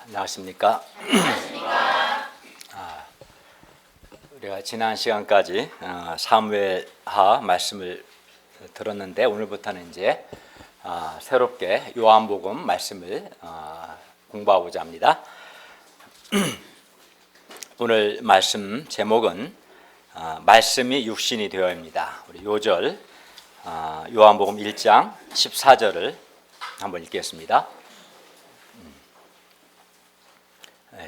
안녕하십니까? 우리가 지난 시간까지 사무엘하 말씀을 들었는데 오늘부터는 이제 새롭게 요한복음 말씀을 공부하고자 합니다. 오늘 말씀 제목은 말씀이 육신이 되어입니다. 우리 요절 요한복음 1장 14절을 한번 읽겠습니다.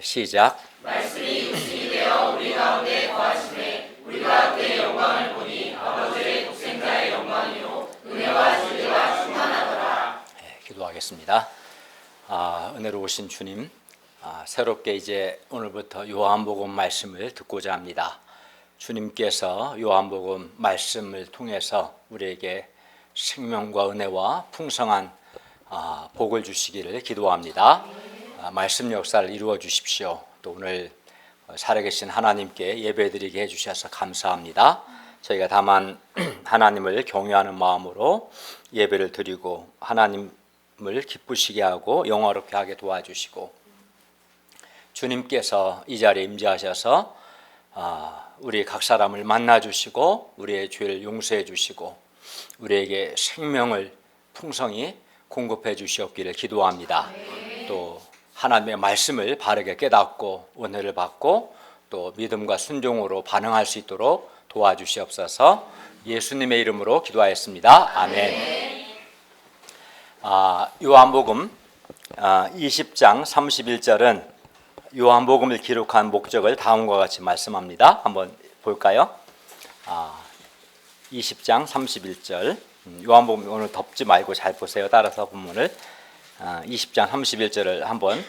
시작. 말씀이 육신이 되어 우리 가운데 거하시매 우리가 그의 영광을 보니 아버지의 독생자의 영광이요 은혜와 진리가 충만하더라. 기도하겠습니다. 은혜로우신 주님, 새롭게 이제 오늘부터 요한복음 말씀을 듣고자 합니다. 주님께서 요한복음 말씀을 통해서 우리에게 생명과 은혜와 풍성한 복을 주시기를 기도합니다. 말씀 역사를 이루어 주십시오. 또 오늘 살아계신 하나님께 예배드리게 해주셔서 감사합니다. 저희가 다만 하나님을 경외하는 마음으로 예배를 드리고 하나님을 기쁘시게 하고 영화롭게 하게 도와주시고 주님께서 이 자리에 임재하셔서 우리 각 사람을 만나주시고 우리의 죄를 용서해 주시고 우리에게 생명을 풍성히 공급해 주시옵기를 기도합니다. 또 하나님의 말씀을 바르게 깨닫고 은혜를 받고 또 믿음과 순종으로 반응할 수 있도록 도와주시옵소서. 예수님의 이름으로 기도하였습니다. 아멘. 요한복음 20장 31절은 요한복음을 기록한 목적을 다음과 같이 말씀합니다. 한번 볼까요? 20장 31절 요한복음 오늘 덮지 말고 잘 보세요. 따라서 본문을 20장 31절을 한번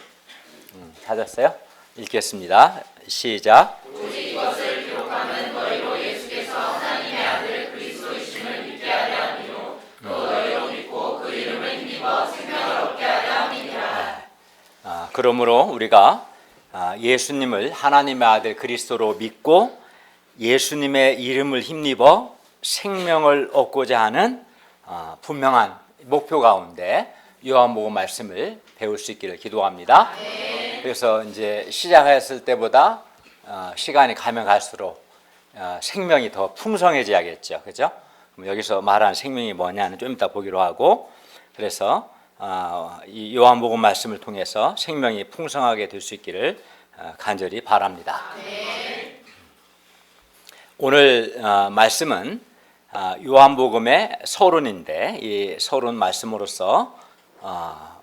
찾았어요? 읽겠습니다. 시작. 오직 이것을 기록하면 너희로 예수께서 하나님의 아들 그리스도이심을 믿게 하려 함이요 또 너희로 믿고 그 이름을 힘입어 생명을 얻게 하려 함이니라. 그러므로 우리가 예수님을 하나님의 아들 그리스도로 믿고 예수님의 이름을 힘입어 생명을 얻고자 하는 분명한 목표 가운데 요한복음 말씀을 배울 수 있기를 기도합니다. 그래서 이제 시작했을 때보다 시간이 가면 갈수록 생명이 더 풍성해져야겠죠, 그렇죠? 그럼 여기서 말하는 생명이 뭐냐는 좀 이따 보기로 하고, 그래서 이 요한복음 말씀을 통해서 생명이 풍성하게 될 수 있기를 간절히 바랍니다. 오늘 말씀은 요한복음의 서론인데 이 서론 말씀으로서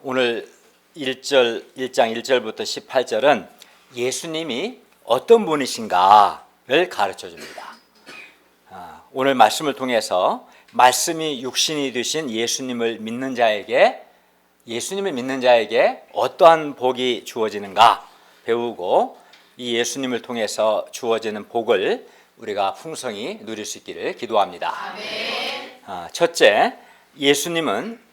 오늘 1장 1절부터 18절은 예수님이 어떤 분이신가를 가르쳐 줍니다. 오늘 말씀을 통해서 말씀이 육신이 되신 예수님을 믿는 자에게 어떠한 복이 주어지는가 배우고 이 예수님을 통해서 주어지는 복을 우리가 풍성히 누릴 수 있기를 기도합니다. 첫째, 예수님은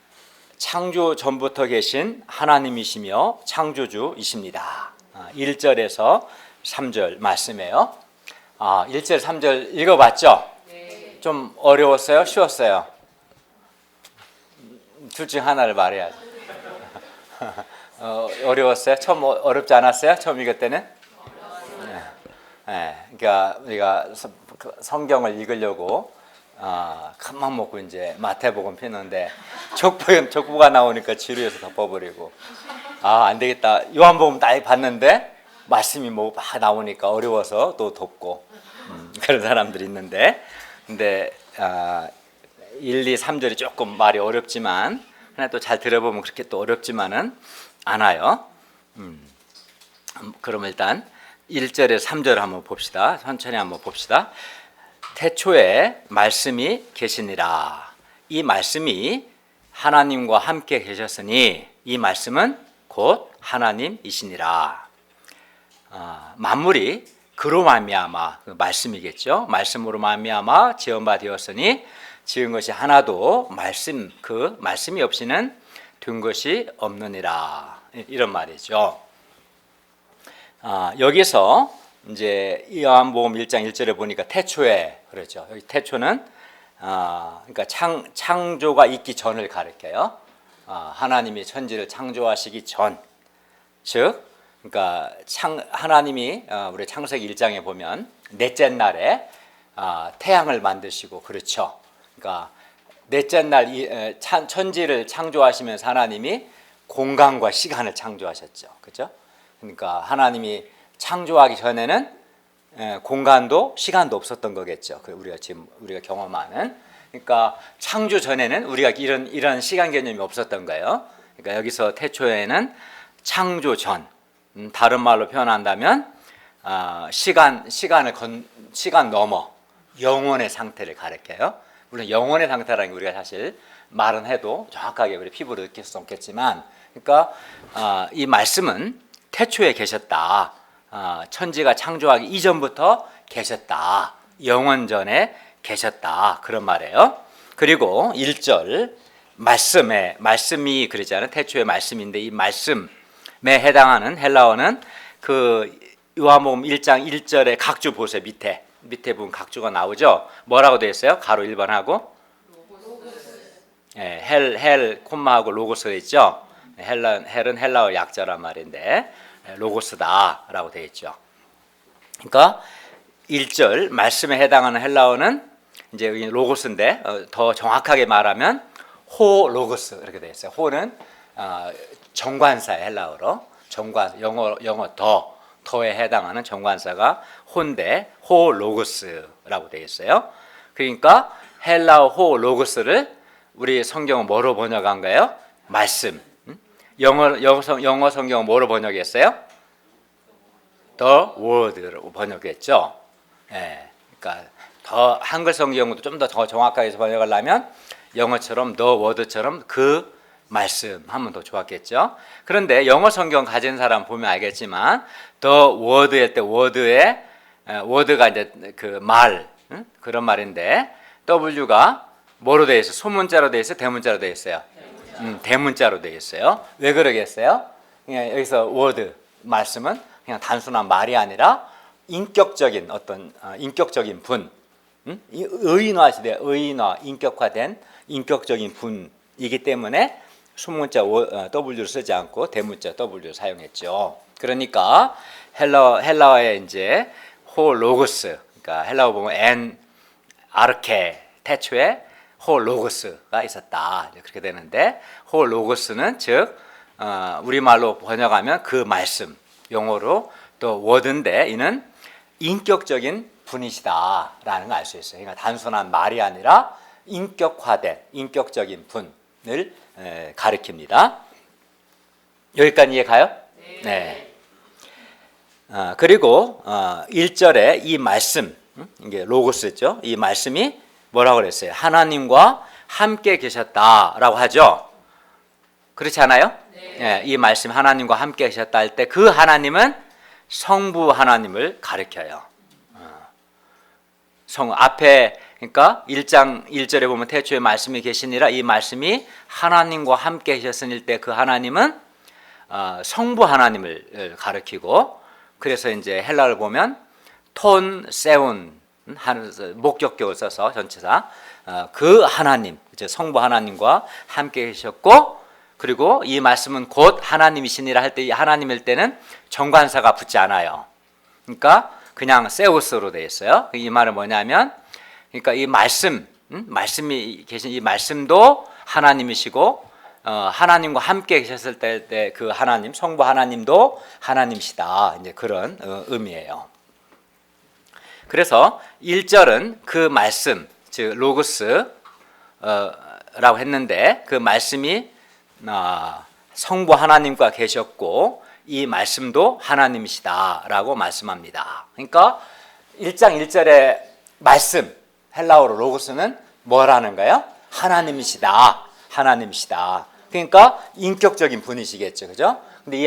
창조 전부터 계신 하나님이시며 창조주이십니다. 1절에서 3절 말씀이에요. 1절, 3절 읽어봤죠? 네. 좀 어려웠어요? 쉬웠어요? 둘 중 하나를 말해야죠. 어려웠어요? 처음 어렵지 않았어요? 처음 읽을 때는? 네. 그러니까 우리가 성경을 읽으려고 큰맘 먹고 이제 마태복음 폈는데 족보가 나오니까 지루해서 덮어버리고 안 되겠다. 요한복음 딱 봤는데 말씀이 뭐 막 나오니까 어려워서 또 덮고 그런 사람들이 있는데 근데 1, 2, 3절이 조금 말이 어렵지만 하나 또 잘 들어보면 그렇게 또 어렵지만은 않아요. 그럼 일단 1절에 3절 한번 봅시다. 천천히 한번 봅시다. 태초에 말씀이 계시니라. 이 말씀이 하나님과 함께 계셨으니 이 말씀은 곧 하나님이시니라. 만물이 그로 말미암아 그 말씀이겠죠. 말씀으로 말미암아 지은 바 되었으니 지은 것이 하나도 그 말씀이 없이는 된 것이 없느니라. 이런 말이죠. 여기서 이제 요한복음 1장 1절에 보니까 태초에 그렇죠. 여기 태초는 그러니까 창조가 있기 전을 가리켜요. 하나님이 천지를 창조하시기 전, 즉 그러니까 하나님이 우리 창세기 1장에 보면 넷째 날에 태양을 만드시고 그렇죠. 그러니까 넷째 날 천지를 창조하시면서 하나님이 공간과 시간을 창조하셨죠. 그렇죠? 그러니까 하나님이 창조하기 전에는 공간도 시간도 없었던 거겠죠. 우리가 경험하는. 그러니까 창조 전에는 우리가 이런 시간 개념이 없었던 거예요. 그러니까 여기서 태초에는 창조 전, 다른 말로 표현한다면 시간 넘어 영혼의 상태를 가리켜요. 물론 영혼의 상태라는 게 우리가 사실 말은 해도 정확하게 우리 피부로 느낄 수 없겠지만, 그러니까 이 말씀은 태초에 계셨다. 천지가 창조하기 이전부터 계셨다. 영원전에 계셨다. 그런 말이에요. 그리고 1절 말씀이 그러잖아요. 태초의 말씀인데 이 말씀에 해당하는 헬라어는 그 요한복음 1장 1절의 각주 보세요. 밑에 부분 각주가 나오죠. 뭐라고 되어 있어요? 가로 1번하고 헬 콤마하고 로고스 있죠. 헬은 헬라어 약자란 말인데 로고스다라고 되어 있죠. 그러니까 1절 말씀에 해당하는 헬라어는 이제 여기 로고스인데 더 정확하게 말하면 호 로고스 이렇게 되어 있어요. 호는 정관사의 헬라어로 영어 더에 해당하는 정관사가 호인데 호 로고스라고 되어 있어요. 그러니까 헬라어 호 로고스를 우리 성경은 뭐로 번역한 거예요? 말씀. 영어 성경은 뭐로 번역했어요? The Word로 번역했죠. 그러니까 더 한글 성경도 좀 더 정확하게 번역하려면 영어처럼 The Word처럼 그 말씀 하면 더 좋았겠죠. 그런데 영어 성경 가진 사람 보면 알겠지만 The Word일 때 word가 이제 그 말 그런 말인데 W가 뭐로 되어 있어요? 소문자로 되어 있어요? 대문자로 되어 있어요? 대문자로 되어 있어요. 왜 그러겠어요? 그냥 여기서 word 말씀은 그냥 단순한 말이 아니라 인격적인 어떤 인격적인 분, 의인화 시대 인격화된 인격적인 분이기 때문에 소문자 W를 쓰지 않고 대문자 W를 사용했죠. 그러니까 헬라어에 이제 호 로고스, 그러니까 헬라어 보면 엔 아르케 태초에 호 로고스가 있었다 그렇게 되는데 호 로고스는 즉 우리말로 번역하면 그 말씀, 영어로 또 워드인데 이는 인격적인 분이시다라는 걸 알 수 있어요. 그러니까 단순한 말이 아니라 인격화된 인격적인 분을 가리킵니다. 여기까지 이해 가요? 네. 그리고 1절에 이 말씀, 이게 로고스죠. 이 말씀이 뭐라고 그랬어요? 하나님과 함께 계셨다라고 하죠. 그렇지 않아요? 네. 이 말씀 하나님과 함께 계셨다 할 때 그 하나님은 성부 하나님을 가리켜요. 앞에 그러니까 1장 1절에 보면 태초에 말씀이 계시니라 이 말씀이 하나님과 함께 계셨을 때 그 하나님은 성부 하나님을 가리키고 그래서 이제 헬라어를 보면 톤 세운 목적격을 써서 전치사 그 하나님 이제 성부 하나님과 함께 계셨고 그리고 이 말씀은 곧 하나님이시니라 할 때 이 하나님일 때는 정관사가 붙지 않아요. 그러니까 그냥 세우스로 되어 있어요. 이 말은 뭐냐면 그러니까 이 말씀이 계신 이 말씀도 하나님이시고 하나님과 함께 계셨을 때 그 하나님 성부 하나님도 하나님이시다 이제 그런 의미예요. 그래서 1절은 그 말씀 즉 로고스라고 했는데 그 말씀이 성부 하나님과 계셨고 이 말씀도 하나님이시다라고 말씀합니다. 그러니까 1장 1절의 말씀 헬라어로 로고스는 뭐라는가요? 하나님이시다. 그러니까 인격적인 분이시겠죠, 그죠? 근데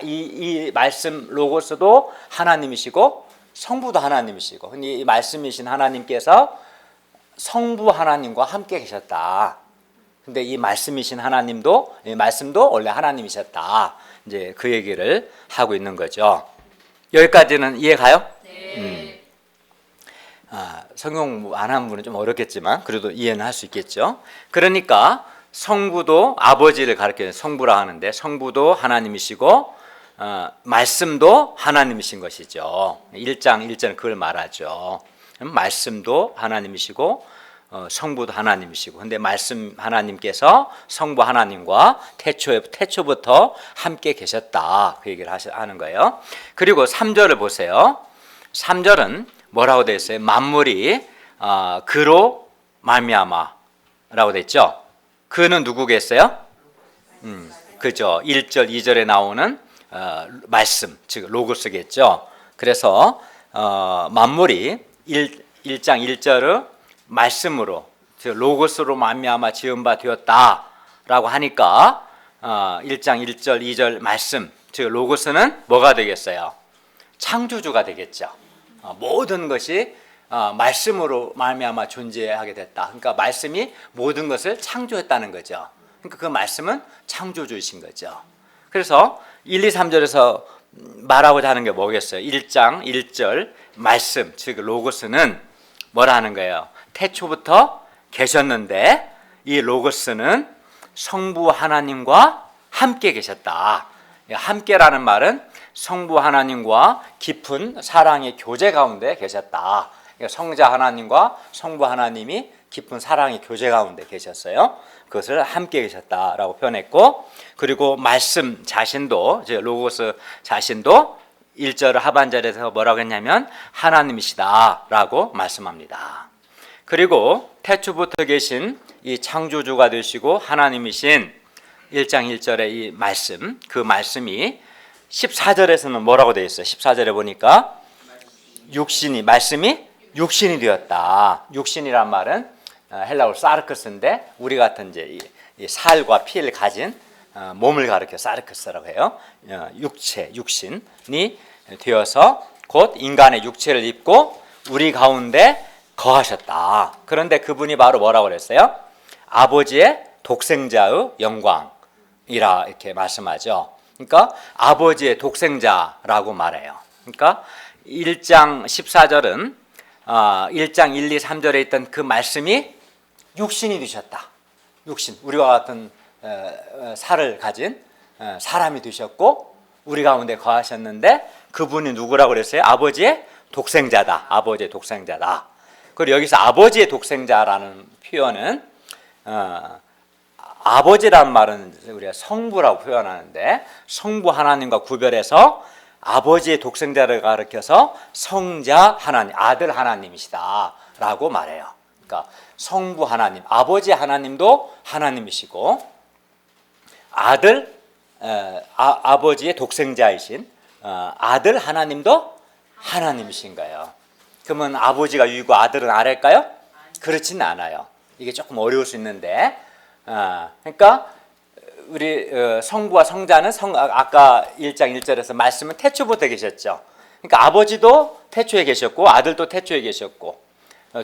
이 말씀 로고스도 하나님이시고 성부도 하나님이시고, 근데 이 말씀이신 하나님께서 성부 하나님과 함께 계셨다. 근데 이 말씀이신 하나님도 이 말씀도 원래 하나님이셨다. 이제 그 얘기를 하고 있는 거죠. 여기까지는 이해 가요? 네. 성경 안 한 분은 좀 어렵겠지만 그래도 이해는 할 수 있겠죠. 그러니까 성부도 아버지를 가리키는 성부라 하는데 성부도 하나님이시고 말씀도 하나님이신 것이죠. 1장 1절은 그걸 말하죠. 말씀도 하나님이시고 성부도 하나님이시고, 근데 말씀 하나님께서 성부 하나님과 태초부터 함께 계셨다, 그 얘기를 하는 거예요. 그리고 3절을 보세요. 3절은 뭐라고 되어 있어요? 만물이 그로 말미암아라고 됐죠. 그는 누구겠어요? 그죠. 1절 2절에 나오는 말씀, 즉 로고스겠죠. 그래서 만물이 1장 1절을 말씀으로, 즉 로고스로 말미암아 지은 바 되었다라고 하니까 1장 1절 2절 말씀, 즉 로고스는 뭐가 되겠어요? 창조주가 되겠죠. 모든 것이 말씀으로 말미암아 존재하게 됐다. 그러니까 말씀이 모든 것을 창조했다는 거죠. 그러니까 그 말씀은 창조주이신 거죠. 그래서 1, 2, 3절에서 말하고자 하는 게 뭐겠어요? 1장 1절 말씀, 즉 로고스는 뭐라 하는 거예요? 태초부터 계셨는데 이 로고스는 성부 하나님과 함께 계셨다. 함께라는 말은 성부 하나님과 깊은 사랑의 교제 가운데 계셨다. 성자 하나님과 성부 하나님이 깊은 사랑의 교제 가운데 계셨어요. 그것을 함께 계셨다라고 표현했고, 그리고 말씀 자신도, 즉 로고스 자신도 1절 하반절에서 뭐라고 했냐면 하나님이시다라고 말씀합니다. 그리고 태초부터 계신 이 창조주가 되시고 하나님이신 1장 1절의 이 말씀, 그 말씀이 14절에서는 뭐라고 되어 있어요? 14절에 보니까 말씀이 육신이 되었다. 육신이란 말은 헬라어로 사르크스인데 우리 같은 이제 이 살과 피를 가진 몸을 가리켜 사르크스라고 해요. 육신이 되어서 곧 인간의 육체를 입고 우리 가운데 거하셨다. 그런데 그분이 바로 뭐라고 그랬어요? 아버지의 독생자의 영광이라 이렇게 말씀하죠. 그러니까 아버지의 독생자라고 말해요. 그러니까 1장 14절은 1장 1, 2, 3절에 있던 그 말씀이 육신이 되셨다. 육신, 우리와 같은 살을 가진 사람이 되셨고 우리 가운데 거하셨는데 그분이 누구라고 그랬어요? 아버지의 독생자다. 아버지의 독생자다. 그리고 여기서 아버지의 독생자라는 표현은 아버지란 말은 우리가 성부라고 표현하는데 성부 하나님과 구별해서 아버지의 독생자를 가리켜서 성자 하나님, 아들 하나님이시다라고 말해요. 그러니까 성부 하나님, 아버지 하나님도 하나님이시고 아버지의 독생자이신 아들 하나님도 하나님이신 거예요. 그러면 아버지가 위고 아들은 아래일까요? 그렇지는 않아요. 이게 조금 어려울 수 있는데, 그러니까 우리 성부와 성자는 아까 1장 1절에서 말씀은 태초부터 계셨죠. 그러니까 아버지도 태초에 계셨고 아들도 태초에 계셨고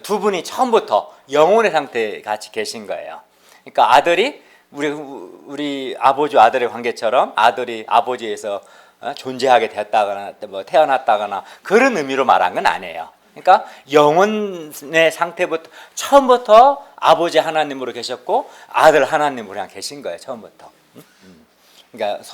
두 분이 처음부터 영혼의 상태에 같이 계신 거예요. 그러니까 아들이 우리 아버지와 아들의 관계처럼 아들이 아버지에서 존재하게 됐다거나 뭐 태어났다거나 그런 의미로 말한 건 아니에요. 그러니까 영혼의 상태부터 처음부터 아버지 하나님으로 계셨고 아들 하나님으로 그냥 계신 거예요. 처음부터. 그러니까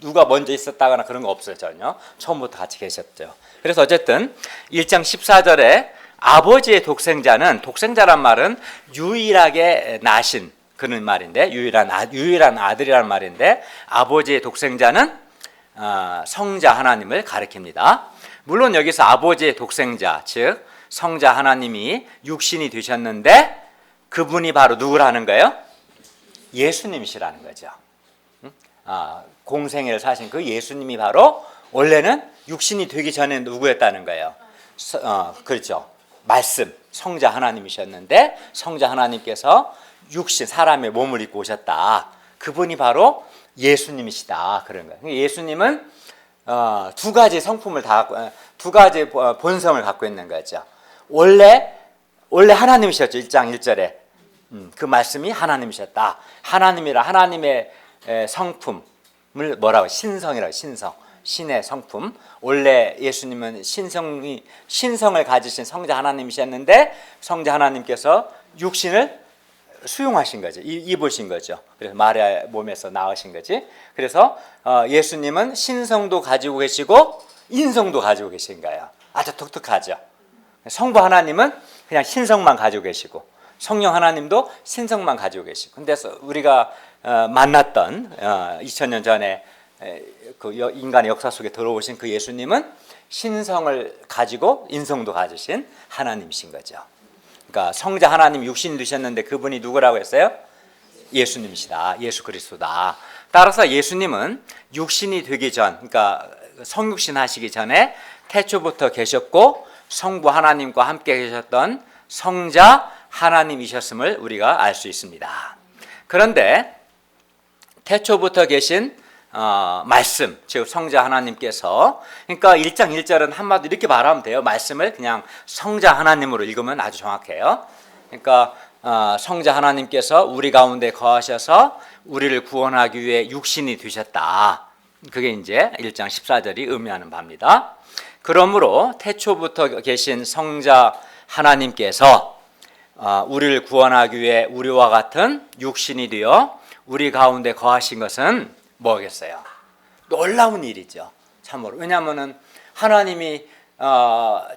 누가 먼저 있었다거나 그런 거 없어요. 전혀. 처음부터 같이 계셨죠. 그래서 어쨌든 1장 14절에 아버지의 독생자란 말은 유일하게 나신 그런 말인데 유일한 아들이라는 말인데 아버지의 독생자는 성자 하나님을 가리킵니다. 물론 여기서 아버지의 독생자, 즉 성자 하나님이 육신이 되셨는데 그분이 바로 누구라는 거예요? 예수님이시라는 거죠. 공생애를 사신 그 예수님이 바로 원래는 육신이 되기 전에 누구였다는 거예요? 그렇죠. 말씀, 성자 하나님이셨는데 성자 하나님께서 육신, 사람의 몸을 입고 오셨다. 그분이 바로 예수님이시다. 그런 거예요. 예수님은 두 가지 성품을 두 가지 본성을 갖고 있는 거죠. 원래 하나님이셨죠. 1장 1절에 그 말씀이 하나님이셨다. 하나님의 성품을 뭐라고 신성이라고 신의 성품. 원래 예수님은 신성을 가지신 성자 하나님이셨는데 성자 하나님께서 육신을 수용하신 거죠. 입으신 거죠. 그래서 마리아 몸에서 나으신 거지. 그래서 예수님은 신성도 가지고 계시고 인성도 가지고 계신 거예요. 아주 독특하죠. 성부 하나님은 그냥 신성만 가지고 계시고 성령 하나님도 신성만 가지고 계시고. 근데 우리가 만났던 2000년 전에 그 인간의 역사 속에 들어오신 그 예수님은 신성을 가지고 인성도 가지신 하나님이신 거죠. 그러니까 성자 하나님 육신이 되셨는데 그분이 누구라고 했어요? 예수님이시다. 예수 그리스도다. 따라서 예수님은 육신이 되기 전, 그러니까 성육신 하시기 전에 태초부터 계셨고 성부 하나님과 함께 계셨던 성자 하나님이셨음을 우리가 알 수 있습니다. 그런데 태초부터 계신 말씀, 즉 성자 하나님께서, 그러니까 1장 1절은 한마디로 이렇게 말하면 돼요. 말씀을 그냥 성자 하나님으로 읽으면 아주 정확해요. 그러니까 성자 하나님께서 우리 가운데 거하셔서 우리를 구원하기 위해 육신이 되셨다. 그게 이제 1장 14절이 의미하는 바입니다. 그러므로 태초부터 계신 성자 하나님께서 우리를 구원하기 위해 우리와 같은 육신이 되어 우리 가운데 거하신 것은 뭐겠어요? 놀라운 일이죠. 참으로. 왜냐하면 하나님이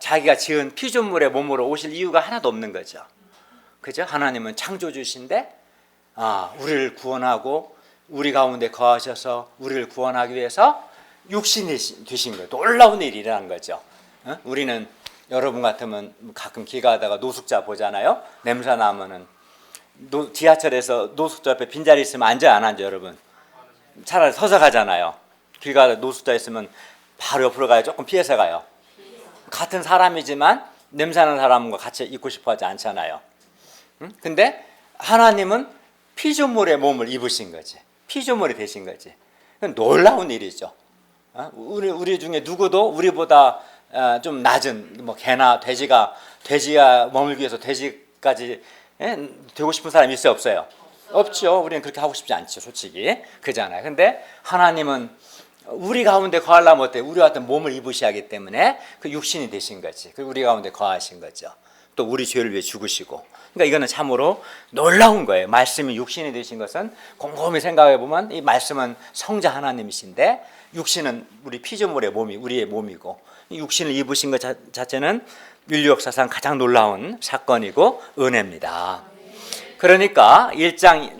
자기가 지은 피조물의 몸으로 오실 이유가 하나도 없는 거죠. 그죠? 하나님은 창조주신데 우리를 구원하고 우리 가운데 거하셔서 우리를 구원하기 위해서 육신이 되신 거예요. 놀라운 일이라는 거죠. 우리는 여러분 같으면 가끔 길 가다가 노숙자 보잖아요. 냄새 나면은 지하철에서 노숙자 앞에 빈자리 있으면 앉아요, 안 앉아요, 여러분? 차라리 서서 가잖아요. 길 가다 노숙자 있으면 바로 옆으로 가요, 조금 피해서 가요. 같은 사람이지만 냄새나는 사람과 같이 있고 싶어 하지 않잖아요. 근데 하나님은 피조물의 몸을 입으신 거지. 피조물이 되신 거지. 놀라운 일이죠. 우리 중에 누구도 우리보다 좀 낮은 뭐 개나 돼지가 머물기 위해서 돼지까지 되고 싶은 사람이 있어요, 없어요? 없죠. 우리는 그렇게 하고 싶지 않죠, 솔직히. 그잖아요. 근데 하나님은 우리 가운데 거하려면 어때요? 우리 같은 몸을 입으셔야 하기 때문에 그 육신이 되신 거지. 그리고 우리 가운데 거하신 거죠. 또 우리 죄를 위해 죽으시고. 그러니까 이거는 참으로 놀라운 거예요. 말씀이 육신이 되신 것은 곰곰이 생각해 보면 이 말씀은 성자 하나님이신데 육신은 우리 피조물의 몸이 우리의 몸이고 육신을 입으신 것 자체는 인류 역사상 가장 놀라운 사건이고 은혜입니다. 그러니까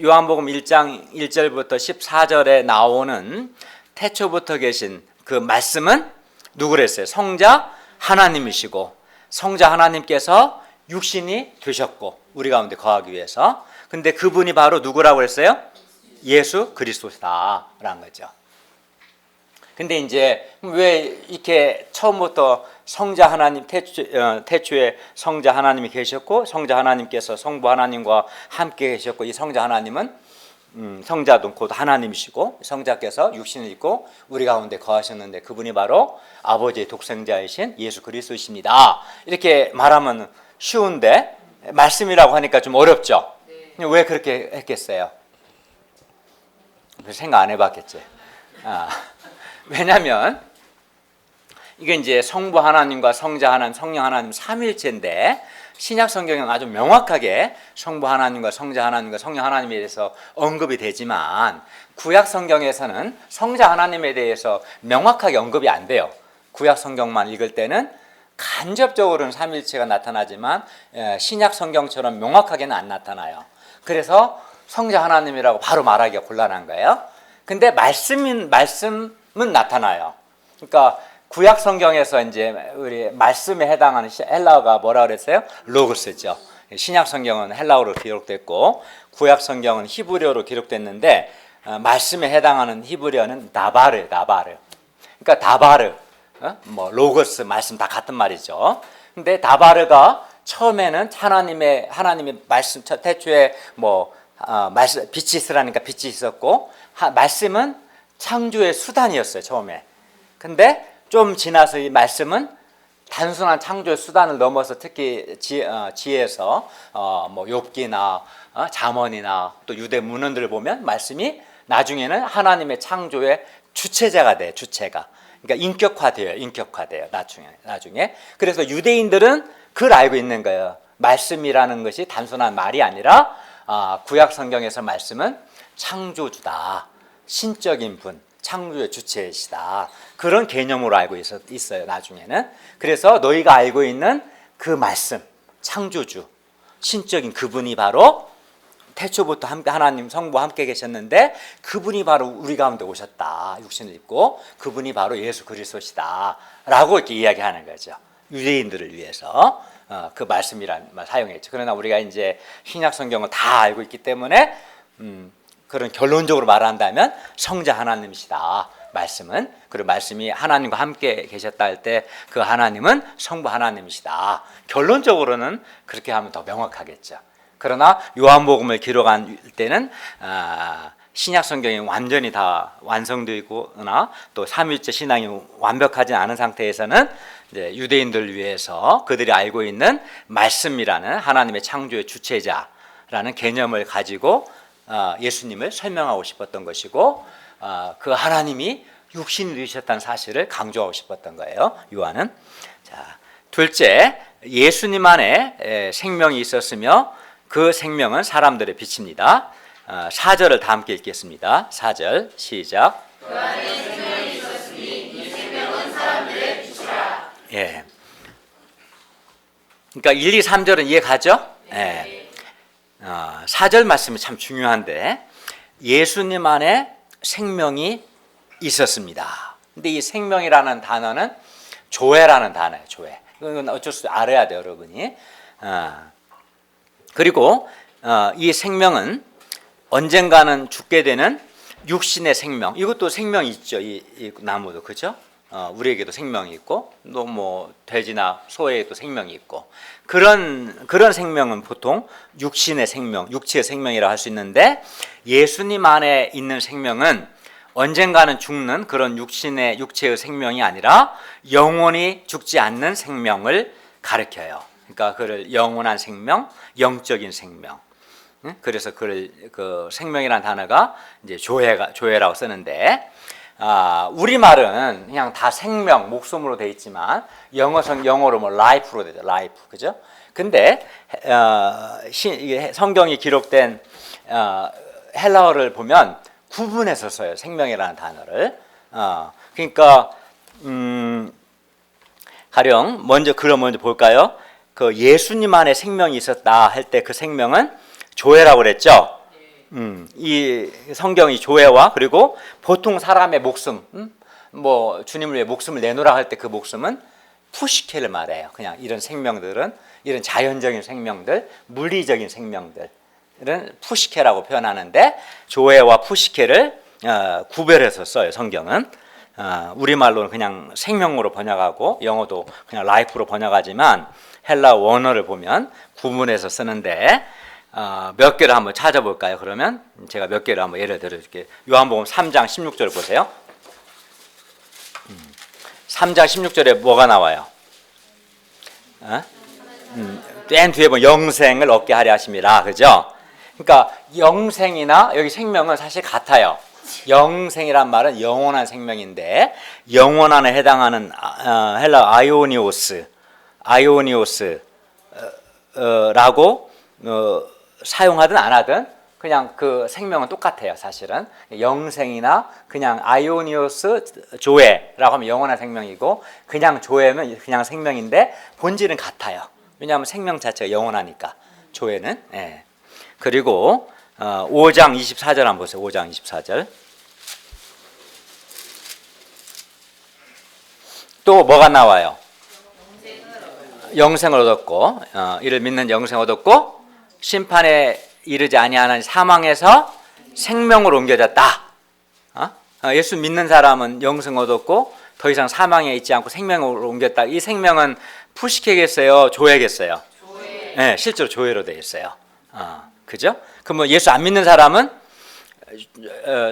요한복음 1장 1절부터 14절에 나오는 태초부터 계신 그 말씀은 누구랬어요? 성자 하나님이시고 성자 하나님께서 육신이 되셨고 우리 가운데 거하기 위해서. 근데 그분이 바로 누구라고 했어요? 예수 그리스도시다라는 거죠. 근데 이제 왜 이렇게 처음부터 성자 하나님 태초에 성자 하나님이 계셨고 성자 하나님께서 성부 하나님과 함께 계셨고 이 성자 하나님은 성자도 곧 하나님이시고 성자께서 육신을 입고 우리 가운데 거하셨는데 그분이 바로 아버지의 독생자이신 예수 그리스도이십니다. 이렇게 말하면 쉬운데 말씀이라고 하니까 좀 어렵죠. 왜 그렇게 했겠어요? 생각 안 해봤겠지. 왜냐하면 이게 이제 성부 하나님과 성자 하나님, 성령 하나님 삼일체인데 신약 성경에는 아주 명확하게 성부 하나님과 성자 하나님과 성령 하나님에 대해서 언급이 되지만 구약 성경에서는 성자 하나님에 대해서 명확하게 언급이 안 돼요. 구약 성경만 읽을 때는 간접적으로는 삼일체가 나타나지만 신약 성경처럼 명확하게는 안 나타나요. 그래서 성자 하나님이라고 바로 말하기가 곤란한 거예요. 근데 말씀은 나타나요. 그러니까 구약 성경에서 이제 우리 말씀에 해당하는 헬라어가 뭐라 그랬어요? 로고스죠. 신약 성경은 헬라어로 기록됐고 구약 성경은 히브리어로 기록됐는데 말씀에 해당하는 히브리어는 다바르. 그러니까 다바르, 로고스 말씀 다 같은 말이죠. 근데 다바르가 처음에는 하나님의 말씀 태초에 말씀 빛이 있으라니까 빛이 있었고 말씀은 창조의 수단이었어요, 처음에. 근데 좀 지나서 이 말씀은 단순한 창조의 수단을 넘어서 특히 지혜에서 욥기나 잠언이나 또 유대 문헌들을 보면 말씀이 나중에는 하나님의 창조의 주체자가 돼요, 주체가. 그러니까 인격화돼요, 나중에. 그래서 유대인들은 그걸 알고 있는 거예요. 말씀이라는 것이 단순한 말이 아니라 구약 성경에서 말씀은 창조주다, 신적인 분, 창조의 주체이시다, 그런 개념으로 알고 있어요 나중에는. 그래서 너희가 알고 있는 그 말씀, 창조주, 신적인 그분이 바로 태초부터 함께 하나님 성부와 함께 계셨는데 그분이 바로 우리 가운데 오셨다, 육신을 입고 그분이 바로 예수 그리스도시다 라고 이렇게 이야기하는 거죠. 유대인들을 위해서 그 말씀이란 말 사용했죠. 그러나 우리가 이제 신약 성경을 다 알고 있기 때문에 그런 결론적으로 말한다면 성자 하나님이시다 말씀은. 그리고 말씀이 하나님과 함께 계셨다 할 때 그 하나님은 성부 하나님이시다. 결론적으로는 그렇게 하면 더 명확하겠죠. 그러나 요한복음을 기록한 때는 신약 성경이 완전히 다 완성되거나 또 삼위일체 신앙이 완벽하지 않은 상태에서는 이제 유대인들을 위해서 그들이 알고 있는 말씀이라는 하나님의 창조의 주체자라는 개념을 가지고 예수님을 설명하고 싶었던 것이고, 그 하나님이 육신이 되셨다는 사실을 강조하고 싶었던 거예요, 요한은. 자, 둘째, 예수님 안에 생명이 있었으며 그 생명은 사람들의 빛입니다. 4절을 다 함께 읽겠습니다. 4절 시작. 그 안에 생명이 있었으니 이 생명은 사람들의 빛이라. 예. 그러니까 1, 2, 3절은 이해 가죠? 예. 4절 말씀이 참 중요한데, 예수님 안에 생명이 있었습니다. 근데 이 생명이라는 단어는 조회라는 단어예요. 조회. 이건 어쩔 수 없이 알아야 돼요, 여러분이. 그리고 이 생명은 언젠가는 죽게 되는 육신의 생명, 이것도 생명이 있죠. 이 나무도, 그죠? 우리에게도 생명이 있고 또 뭐 돼지나 소에도 생명이 있고, 그런 생명은 보통 육신의 생명, 육체의 생명이라 할 수 있는데, 예수님 안에 있는 생명은 언젠가는 죽는 그런 육체의 생명이 아니라 영원히 죽지 않는 생명을 가리켜요. 그러니까 그를 영원한 생명, 영적인 생명. 그래서 그 생명이라는 단어가 이제 조회라고 쓰는데, 우리 말은 그냥 다 생명, 목숨으로 돼 있지만 영어로 뭐 life로 되죠, life, 그죠? 근데 성경이 기록된 헬라어를 보면 구분해서 써요, 생명이라는 단어를. 그러니까 가령 먼저 볼까요? 그 예수님 안에 생명이 있었다 할 때 그 생명은 조회라고 그랬죠. 이 성경이 조회와, 그리고 보통 사람의 목숨, 뭐 주님을 위해 목숨을 내놓으라 할 때 그 목숨은 푸시케를 말해요. 그냥 이런 생명들은, 이런 자연적인 생명들, 물리적인 생명들은 푸시케라고 표현하는데, 조회와 푸시케를 구별해서 써요, 성경은. 우리말로는 그냥 생명으로 번역하고 영어도 그냥 라이프로 번역하지만 헬라 원어를 보면 구분해서 쓰는데, 몇 개를 한번 찾아볼까요? 그러면 제가 몇 개를 한번 예를 들어줄게요. 요한복음 3장 16절 보세요. 3장 16절에 뭐가 나와요? 맨 뒤에 보면 영생을 얻게 하려 하심이라, 그죠? 그러니까 영생이나 여기 생명은 사실 같아요. 영생이란 말은 영원한 생명인데, 영원한에 해당하는 헬라 아이오니오스라고 사용하든 안 하든 그냥 그 생명은 똑같아요, 사실은. 영생이나 그냥 아이오니오스 조회라고 하면 영원한 생명이고, 그냥 조회면 그냥 생명인데 본질은 같아요. 왜냐하면 생명 자체가 영원하니까, 조회는. 예. 그리고 5장 24절 한번 보세요. 5장 24절. 또 뭐가 나와요? 영생을 얻었고, 이를 믿는 영생을 얻었고, 심판에 이르지 아니하는 사망에서 생명으로 옮겨졌다. 예수 믿는 사람은 영생을 얻었고 더 이상 사망에 있지 않고 생명으로 옮겼다. 이 생명은 푸시케겠어요, 조회겠어요? 조회. 네, 실제로 조회로 되어 있어요. 그죠? 그럼 예수 안 믿는 사람은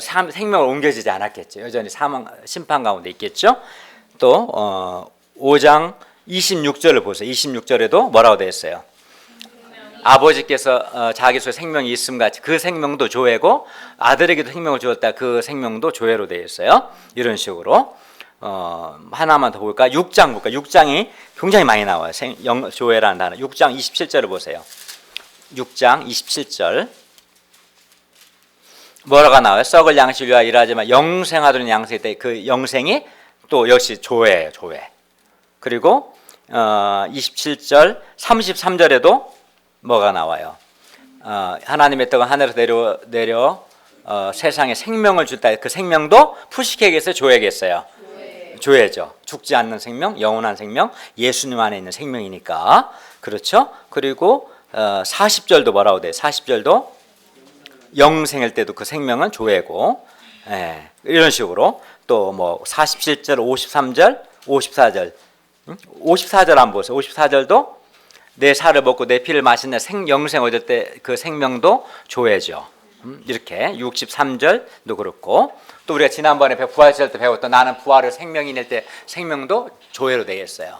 생명으로 옮겨지지 않았겠죠. 여전히 심판 가운데 있겠죠. 또 5장 26절을 보세요. 26절에도 뭐라고 되어 있어요? 아버지께서 자기 속에 생명이 있음 같이 그 생명도 조회고, 아들에게도 생명을 주었다, 그 생명도 조회로 되어 있어요. 이런 식으로. 하나만 더 볼까? 6장 볼까? 6장이 굉장히 많이 나와요. 조회라는 단어. 6장 27절을 보세요. 6장 27절. 뭐라가 나와요? 썩을 양식을 위하여 일하지만 영생하도록 양식이 때 그 영생이 또 역시 조회예요. 조회. 그리고 27절 33절에도 뭐가 나와요? 하나님의 떡은 하늘에서 내려 세상에 생명을 줬다. 그 생명도 푸시케겠어요? 조회겠어요? 조회죠. 죽지 않는 생명, 영원한 생명, 예수님 안에 있는 생명이니까. 그렇죠? 그리고 40절도 뭐라고 돼요? 40절도 영생일 때도 그 생명은 조회고, 이런 식으로 또 뭐 47절, 53절, 54절, 54절 안 보세요. 54절도 내 살을 먹고 내 피를 마신 내 영생 얻을 때 그 생명도 조회죠. 이렇게 63절도 그렇고, 또 우리가 지난번에 부활절 때 배웠던 나는 부활의 생명이낼 때 생명도 조회로 되겠어요.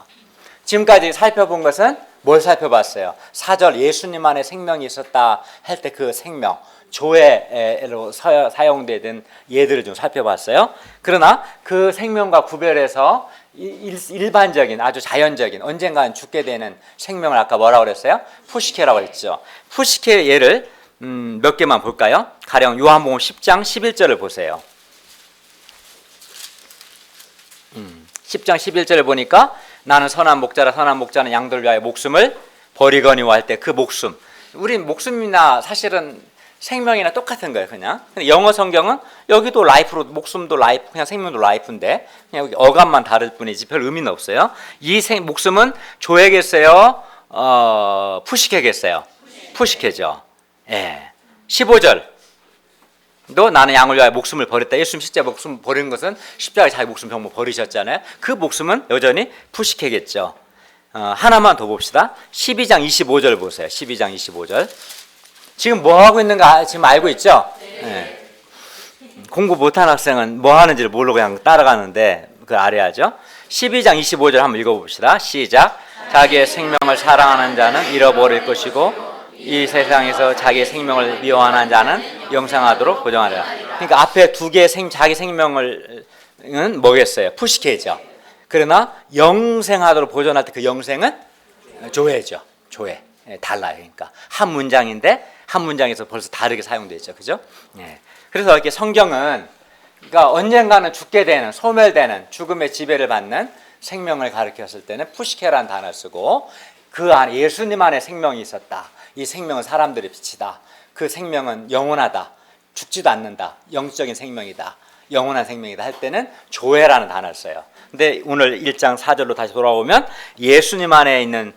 지금까지 살펴본 것은 뭘 살펴봤어요? 4절 예수님 안에 생명이 있었다 할 때 그 생명 조회로 사용되던 예들을 좀 살펴봤어요. 그러나 그 생명과 구별해서 일반적인 아주 자연적인 언젠가는 죽게 되는 생명을 아까 뭐라고 그랬어요? 푸시케라고 했죠. 푸시케 예를 몇 개만 볼까요? 가령 요한복음 10장 11절을 보세요. 10장 11절을 보니까 나는 선한 목자라 선한 목자는 양들을 위하여 목숨을 버리거니와 할 때 그 목숨, 우리 목숨이나 사실은 생명이나 똑같은 거예요. 그냥 영어 성경은 여기도 라이프로 목숨도 라이프, 그냥 생명도 라이프인데 그냥 여기 어감만 다를 뿐이지 별 의미는 없어요. 이 목숨은 조회겠어요? 푸시케겠어요? 푸시케죠. 예. 15절 너 나는 양을 위하여 목숨을 버렸다. 예수님 실제 목숨 버리는 것은 십자가에 자기 목숨 병모 버리셨잖아요. 그 목숨은 여전히 푸시케겠죠. 하나만 더 봅시다. 12장 25절 보세요. 12장 25절. 지금 뭐 하고 있는가 지금 알고 있죠? 네. 공부 못한 학생은 뭐 하는지를 모르고 그냥 따라가는데 그걸 알아야죠. 12장 25절 한번 읽어봅시다. 시작. 자기의 생명을 사랑하는 자는 잃어버릴 것이고 이 세상에서 자기의 생명을 미워하는 자는 영생하도록 보정하리라. 그러니까 앞에 두 개의 자기 생명을 뭐겠어요? 푸시케죠. 그러나 영생하도록 보존할 때 그 영생은 조회죠. 조회. 달라요. 그러니까 한 문장인데 한 문장에서 벌써 다르게 사용되어 있죠. 그죠? 그래서 이렇게 성경은 그러니까 언젠가는 죽게 되는, 소멸되는, 죽음의 지배를 받는 생명을 가리켰을 때는 푸시케라는 단어를 쓰고 그 안에 예수님 안에 생명이 있었다. 이 생명은 사람들의 빛이다. 그 생명은 영원하다. 죽지도 않는다. 영적인 생명이다. 영원한 생명이다 할 때는 조회라는 단어를 써요. 근데 오늘 1장 4절로 다시 돌아오면 예수님 안에 있는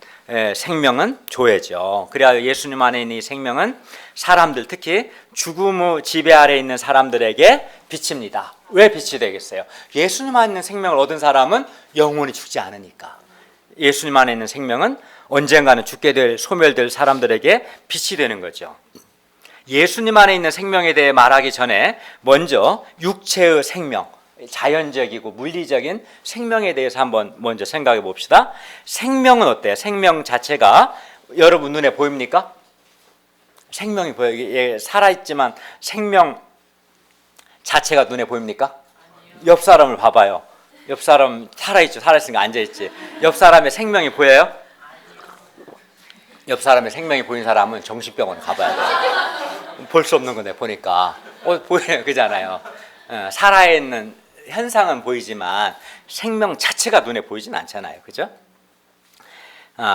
생명은 조회죠. 그래야 예수님 안에 있는 이 생명은 사람들, 특히 죽음의 지배 아래 있는 사람들에게 빛입니다. 왜 빛이 되겠어요? 예수님 안에 있는 생명을 얻은 사람은 영원히 죽지 않으니까. 예수님 안에 있는 생명은 언젠가는 죽게 될, 소멸될 사람들에게 빛이 되는 거죠. 예수님 안에 있는 생명에 대해 말하기 전에 먼저 육체의 생명, 자연적이고 물리적인 생명에 대해서 한번 먼저 생각해 봅시다. 생명은 어때요? 생명 자체가 여러분 눈에 보입니까? 생명이 보여요. 예, 살아있지만 생명 자체가 눈에 보입니까? 옆 사람을 봐봐요. 옆 사람 살아있죠. 살아있으니까 앉아있지. 옆 사람의 생명이 보여요? 옆 사람의 생명이 보이는 사람은 정신병원 가봐야 돼요. 볼 수 없는 거네 보니까. 보여요. 그잖아요. 살아있는 현상은 보이지만 생명 자체가 눈에 보이진 않잖아요. 그죠?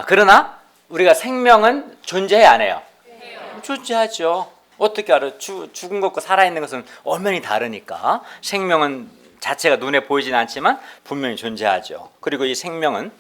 그러나 우리가 생명은 존재해 안 해요? 존재하죠. 어떻게 알아요? 죽은 것과 살아있는 것은 엄연히 다르니까 생명은 자체가 눈에 보이진 않지만 분명히 존재하죠. 그리고 이 생명은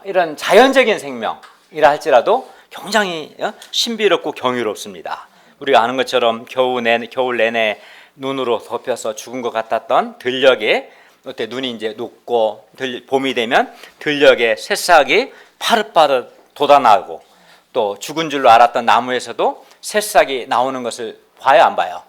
이런 자연적인 생명이라 할지라도 굉장히 신비롭고 경이롭습니다. 우리가 아는 것처럼 겨울 내내 눈으로 덮여서 죽은 것 같았던 들녘에 어때 눈이 이제 녹고 봄이 되면 들녘에 새싹이 파릇파릇 돋아나고 또 죽은 줄로 알았던 나무에서도 새싹이 나오는 것을 봐요, 안 봐요?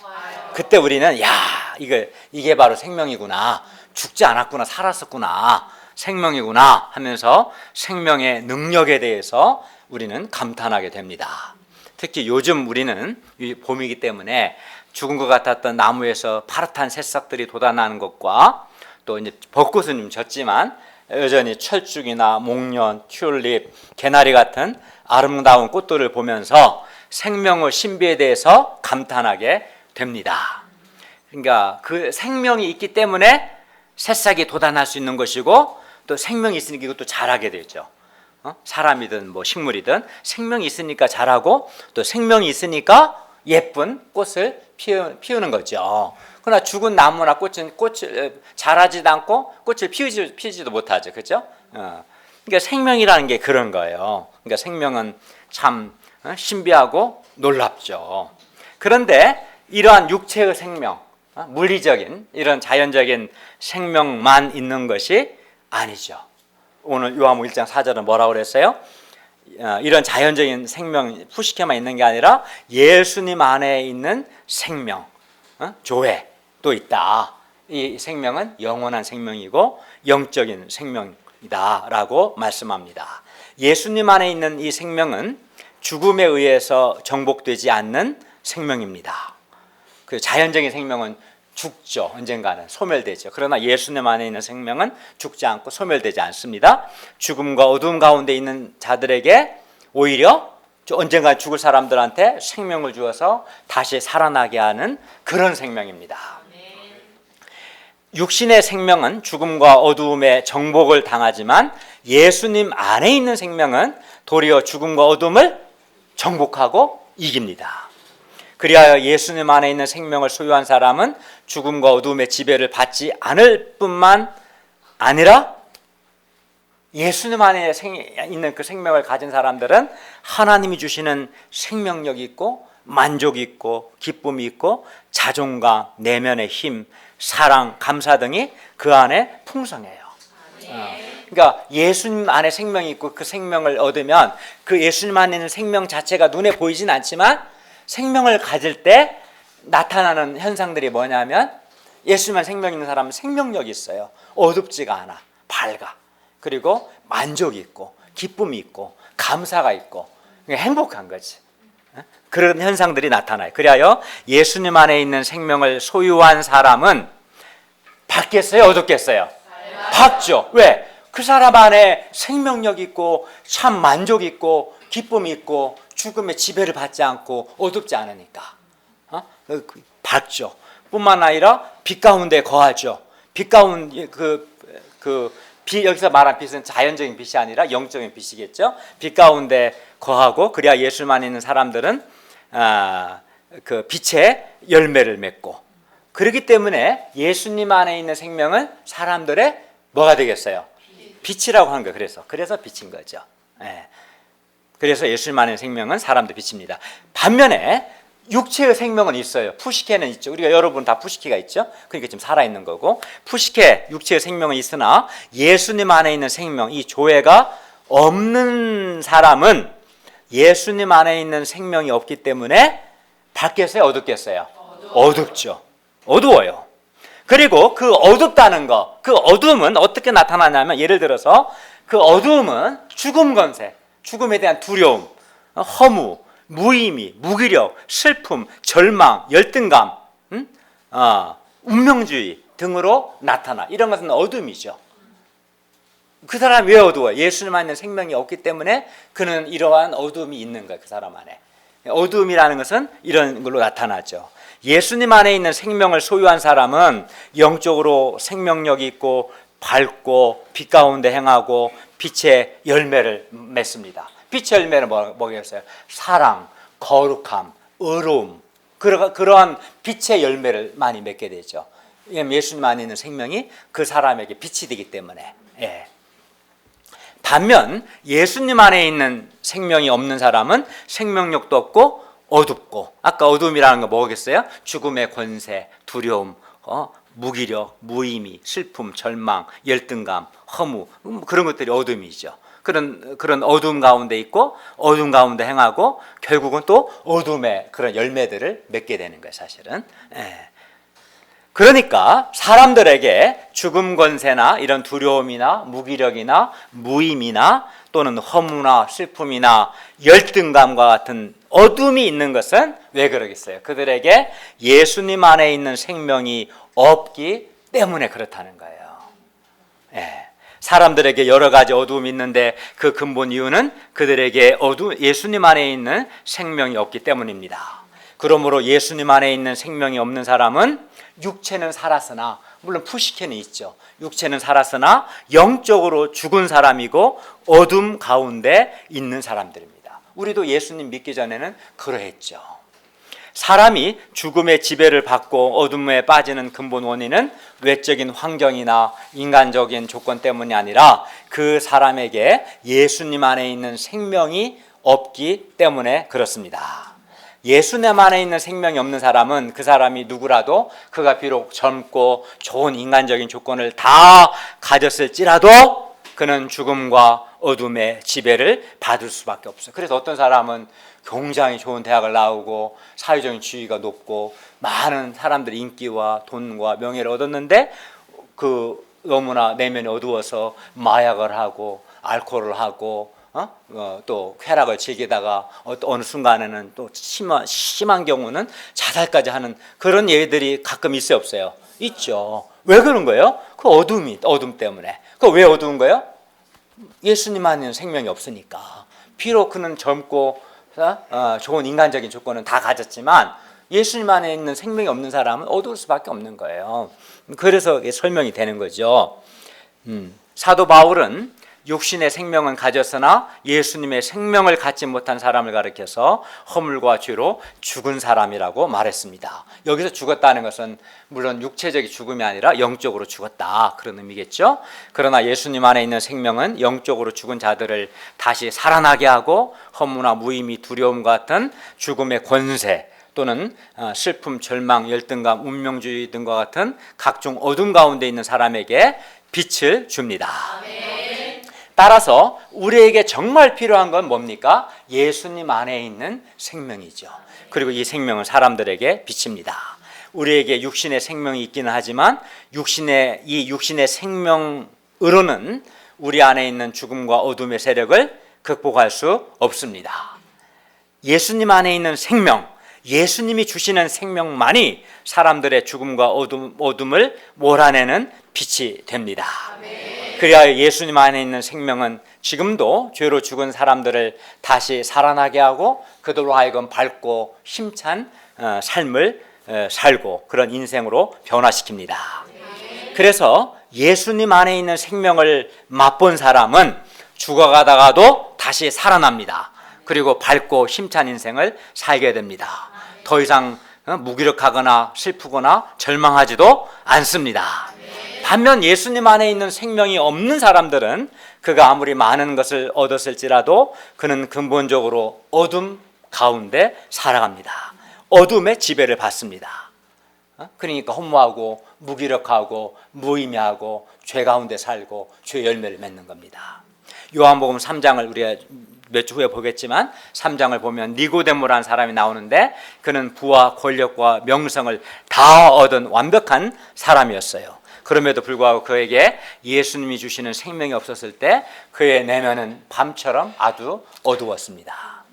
그때 우리는 야 이게 바로 생명이구나, 죽지 않았구나, 살았었구나, 생명이구나 하면서 생명의 능력에 대해서 우리는 감탄하게 됩니다. 특히 요즘 우리는 봄이기 때문에 죽은 것 같았던 나무에서 파릇한 새싹들이 돋아나는 것과 또 이제 벚꽃은 좀 졌지만 여전히 철쭉이나 목련, 튤립, 개나리 같은 아름다운 꽃들을 보면서 생명의 신비에 대해서 감탄하게 됩니다. 그러니까 그 생명이 있기 때문에 새싹이 돋아날 수 있는 것이고, 또 생명이 있으니까 이것도 자라게 되죠. 사람이든 뭐 식물이든 생명이 있으니까 자라고, 또 생명이 있으니까 예쁜 꽃을 피우는 거죠. 그러나 죽은 나무나 꽃을 자라지도 않고 꽃을 피우지도 못하죠. 그렇죠? 그러니까 생명이라는 게 그런 거예요. 그러니까 생명은 참 신비하고 놀랍죠. 그런데 이러한 육체의 생명, 물리적인 이런 자연적인 생명만 있는 것이 아니죠. 오늘 요한복음 1장 4절은 뭐라고 그랬어요? 이런 자연적인 생명, 푸시케만 있는 게 아니라 예수님 안에 있는 생명, 조회도 있다. 이 생명은 영원한 생명이고 영적인 생명이다라고 말씀합니다. 예수님 안에 있는 이 생명은 죽음에 의해서 정복되지 않는 생명입니다. 그 자연적인 생명은 죽죠. 언젠가는 소멸되죠. 그러나 예수님 안에 있는 생명은 죽지 않고 소멸되지 않습니다. 죽음과 어두움 가운데 있는 자들에게 오히려 언젠가 죽을 사람들한테 생명을 주어서 다시 살아나게 하는 그런 생명입니다. 육신의 생명은 죽음과 어두움에 정복을 당하지만 예수님 안에 있는 생명은 도리어 죽음과 어두움을 정복하고 이깁니다. 그리하여 예수님 안에 있는 생명을 소유한 사람은 죽음과 어두움의 지배를 받지 않을 뿐만 아니라 예수님 안에 있는 그 생명을 가진 사람들은 하나님이 주시는 생명력이 있고 만족이 있고 기쁨이 있고 자존감, 내면의 힘, 사랑, 감사 등이 그 안에 풍성해요. 그러니까 예수님 안에 생명이 있고 그 생명을 얻으면 그 예수님 안에 있는 생명 자체가 눈에 보이진 않지만 생명을 가질 때 나타나는 현상들이 뭐냐면 예수님 안에 생명 있는 사람은 생명력이 있어요. 어둡지가 않아. 밝아. 그리고 만족이 있고 기쁨이 있고 감사가 있고 행복한 거지. 그런 현상들이 나타나요. 그리하여 예수님 안에 있는 생명을 소유한 사람은 밝겠어요? 어둡겠어요? 밝죠. 왜? 그 사람 안에 생명력 있고 참 만족 있고 기쁨이 있고 죽음의 지배를 받지 않고 어둡지 않으니까 밝죠. 뿐만 아니라 빛 가운데 거하죠. 빛 가운데 여기서 말한 빛은 자연적인 빛이 아니라 영적인 빛이겠죠. 빛 가운데 거하고 그래야 예수만 있는 사람들은 그 빛의 열매를 맺고, 그렇기 때문에 예수님 안에 있는 생명은 사람들의 뭐가 되겠어요? 빛이라고 하는 거예요. 그래서 빛인 거죠. 그래서 예수님 안에 있는 생명은 사람들 빛입니다. 반면에 육체의 생명은 있어요. 푸시케는 있죠. 우리가 여러분 다 푸시케가 있죠. 그러니까 지금 살아있는 거고, 푸시케 육체의 생명은 있으나 예수님 안에 있는 생명, 이 조회가 없는 사람은 예수님 안에 있는 생명이 없기 때문에 밝겠어요? 어둡겠어요? 어둡죠. 어두워요. 그리고 그 어둡다는 거, 그 어두움은 어떻게 나타나냐면, 예를 들어서 그 어두움은 죽음 권세, 죽음에 대한 두려움, 허무, 무의미, 무기력, 슬픔, 절망, 열등감, 운명주의 등으로 나타나. 이런 것은 어둠이죠. 그 사람이 왜 어두워요? 예수님 안에 있는 생명이 없기 때문에 그는 이러한 어둠이 있는 거예요. 그 사람 안에. 어둠이라는 것은 이런 걸로 나타나죠. 예수님 안에 있는 생명을 소유한 사람은 영적으로 생명력이 있고 밝고 빛 가운데 행하고 빛의 열매를 맺습니다. 빛의 열매는 뭐겠어요? 사랑, 거룩함, 의로움, 그러한 빛의 열매를 많이 맺게 되죠. 예수님 안에 있는 생명이 그 사람에게 빛이 되기 때문에. 반면 예수님 안에 있는 생명이 없는 사람은 생명력도 없고 어둡고, 아까 어둠이라는 거 뭐겠어요? 죽음의 권세, 두려움, 무기력, 무의미, 슬픔, 절망, 열등감, 허무, 그런 것들이 어둠이죠. 그런 어둠 가운데 있고 어둠 가운데 행하고 결국은 또 어둠의 그런 열매들을 맺게 되는 거예요, 사실은. 그러니까 사람들에게 죽음 권세나 이런 두려움이나 무기력이나 무의미나 또는 허무나 슬픔이나 열등감과 같은 어둠이 있는 것은 왜 그러겠어요? 그들에게 예수님 안에 있는 생명이 없기 때문에 그렇다는 거예요. 사람들에게 여러 가지 어두움이 있는데 그 근본 이유는 그들에게 예수님 안에 있는 생명이 없기 때문입니다. 그러므로 예수님 안에 있는 생명이 없는 사람은 육체는 살았으나, 물론 푸시케는 있죠. 육체는 살았으나 영적으로 죽은 사람이고 어둠 가운데 있는 사람들입니다. 우리도 예수님 믿기 전에는 그러했죠. 사람이 죽음의 지배를 받고 어둠에 빠지는 근본 원인은 외적인 환경이나 인간적인 조건 때문이 아니라 그 사람에게 예수님 안에 있는 생명이 없기 때문에 그렇습니다. 예수님 안에 있는 생명이 없는 사람은 그 사람이 누구라도 그가 비록 젊고 좋은 인간적인 조건을 다 가졌을지라도 그는 죽음과 어둠의 지배를 받을 수밖에 없어요. 그래서 어떤 사람은 굉장히 좋은 대학을 나오고 사회적인 지위가 높고 많은 사람들의 인기와 돈과 명예를 얻었는데 그 너무나 내면이 어두워서 마약을 하고 알코올을 하고 또 쾌락을 즐기다가 어느 순간에는 또 심한 경우는 자살까지 하는 그런 예들이 가끔 있어요, 없어요? 있죠. 왜 그런 거예요? 그 어둠 때문에. 그 왜 어두운 거예요? 예수님 안에는 생명이 없으니까. 비록 그는 젊고 좋은 인간적인 조건은 다 가졌지만 예수님 안에 있는 생명이 없는 사람은 어두울 수밖에 없는 거예요. 그래서 설명이 되는 거죠. 사도 바울은 육신의 생명은 가졌으나 예수님의 생명을 갖지 못한 사람을 가리켜서 허물과 죄로 죽은 사람이라고 말했습니다. 여기서 죽었다는 것은 물론 육체적인 죽음이 아니라 영적으로 죽었다, 그런 의미겠죠. 그러나 예수님 안에 있는 생명은 영적으로 죽은 자들을 다시 살아나게 하고 허무나 무의미, 두려움 같은 죽음의 권세 또는 슬픔, 절망, 열등감, 운명주의 등과 같은 각종 어둠 가운데 있는 사람에게 빛을 줍니다. 따라서 우리에게 정말 필요한 건 뭡니까? 예수님 안에 있는 생명이죠. 그리고 이 생명은 사람들에게 비칩니다. 우리에게 육신의 생명이 있기는 하지만 이 육신의 생명으로는 우리 안에 있는 죽음과 어둠의 세력을 극복할 수 없습니다. 예수님 안에 있는 생명, 예수님이 주시는 생명만이 사람들의 죽음과 어둠을 몰아내는 빛이 됩니다. 그래야 예수님 안에 있는 생명은 지금도 죄로 죽은 사람들을 다시 살아나게 하고 그들로 하여금 밝고 힘찬 삶을 살고 그런 인생으로 변화시킵니다. 그래서 예수님 안에 있는 생명을 맛본 사람은 죽어가다가도 다시 살아납니다. 그리고 밝고 힘찬 인생을 살게 됩니다. 더 이상 무기력하거나 슬프거나 절망하지도 않습니다. 반면 예수님 안에 있는 생명이 없는 사람들은 그가 아무리 많은 것을 얻었을지라도 그는 근본적으로 어둠 가운데 살아갑니다. 어둠의 지배를 받습니다. 그러니까 허무하고 무기력하고 무의미하고 죄 가운데 살고 죄 열매를 맺는 겁니다. 요한복음 3장을 우리가 몇 주 후에 보겠지만 3장을 보면 니고데모라는 사람이 나오는데 그는 부와 권력과 명성을 다 얻은 완벽한 사람이었어요. 그럼에도 불구하고 그에게 예수님이 주시는 생명이 없었을 때 그의 내면은 밤처럼 아주 어두웠습니다.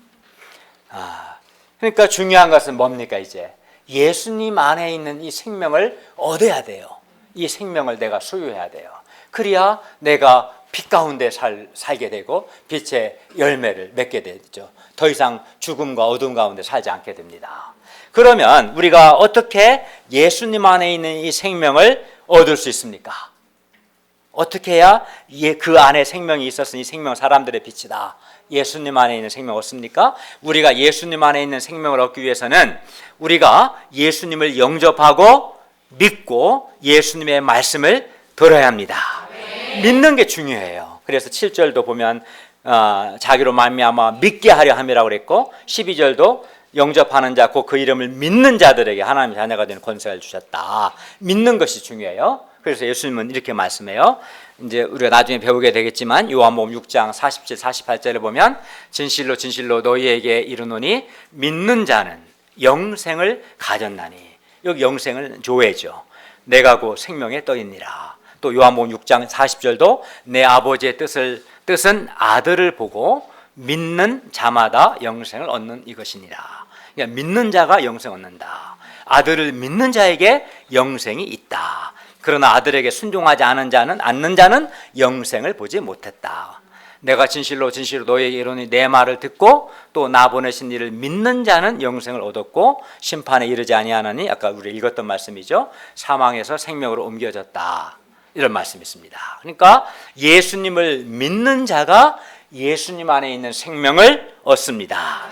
그러니까 중요한 것은 뭡니까? 이제 예수님 안에 있는 이 생명을 얻어야 돼요. 이 생명을 내가 소유해야 돼요. 그래야 내가 빛 가운데 살게 되고 빛의 열매를 맺게 되죠. 더 이상 죽음과 어둠 가운데 살지 않게 됩니다. 그러면 우리가 어떻게 예수님 안에 있는 이 생명을 얻을 수 있습니까? 어떻게 해야 그 안에 생명이 있었으니 생명 사람들의 빛이다. 예수님 안에 있는 생명 얻습니까? 우리가 예수님 안에 있는 생명을 얻기 위해서는 우리가 예수님을 영접하고 믿고 예수님의 말씀을 들어야 합니다. 믿는 게 중요해요. 그래서 7절도 보면 자기로 말미암아 믿게 하려 함이라고 그랬고 12절도 영접하는 자 곧 그 이름을 믿는 자들에게 하나님의 자녀가 되는 권세를 주셨다. 믿는 것이 중요해요. 그래서 예수님은 이렇게 말씀해요. 이제 우리가 나중에 배우게 되겠지만 요한복음 6장 47, 48절에 보면 진실로 진실로 너희에게 이르노니 믿는 자는 영생을 가졌나니. 여기 영생은 조회죠. 내가 곧 생명의 떡이니라. 또 요한복음 6장 40절도 내 아버지의 뜻은 아들을 보고 믿는 자마다 영생을 얻는 이것이니라. 그러니까 믿는 자가 영생 얻는다. 아들을 믿는 자에게 영생이 있다. 그러나 아들에게 순종하지 않는 자는 영생을 보지 못했다. 내가 진실로 진실로 너희에게 이르노니 내 말을 듣고 또 나 보내신 이를 믿는 자는 영생을 얻었고 심판에 이르지 아니하나니, 아까 우리 읽었던 말씀이죠. 사망에서 생명으로 옮겨졌다, 이런 말씀이 있습니다. 그러니까 예수님을 믿는 자가 예수님 안에 있는 생명을 얻습니다.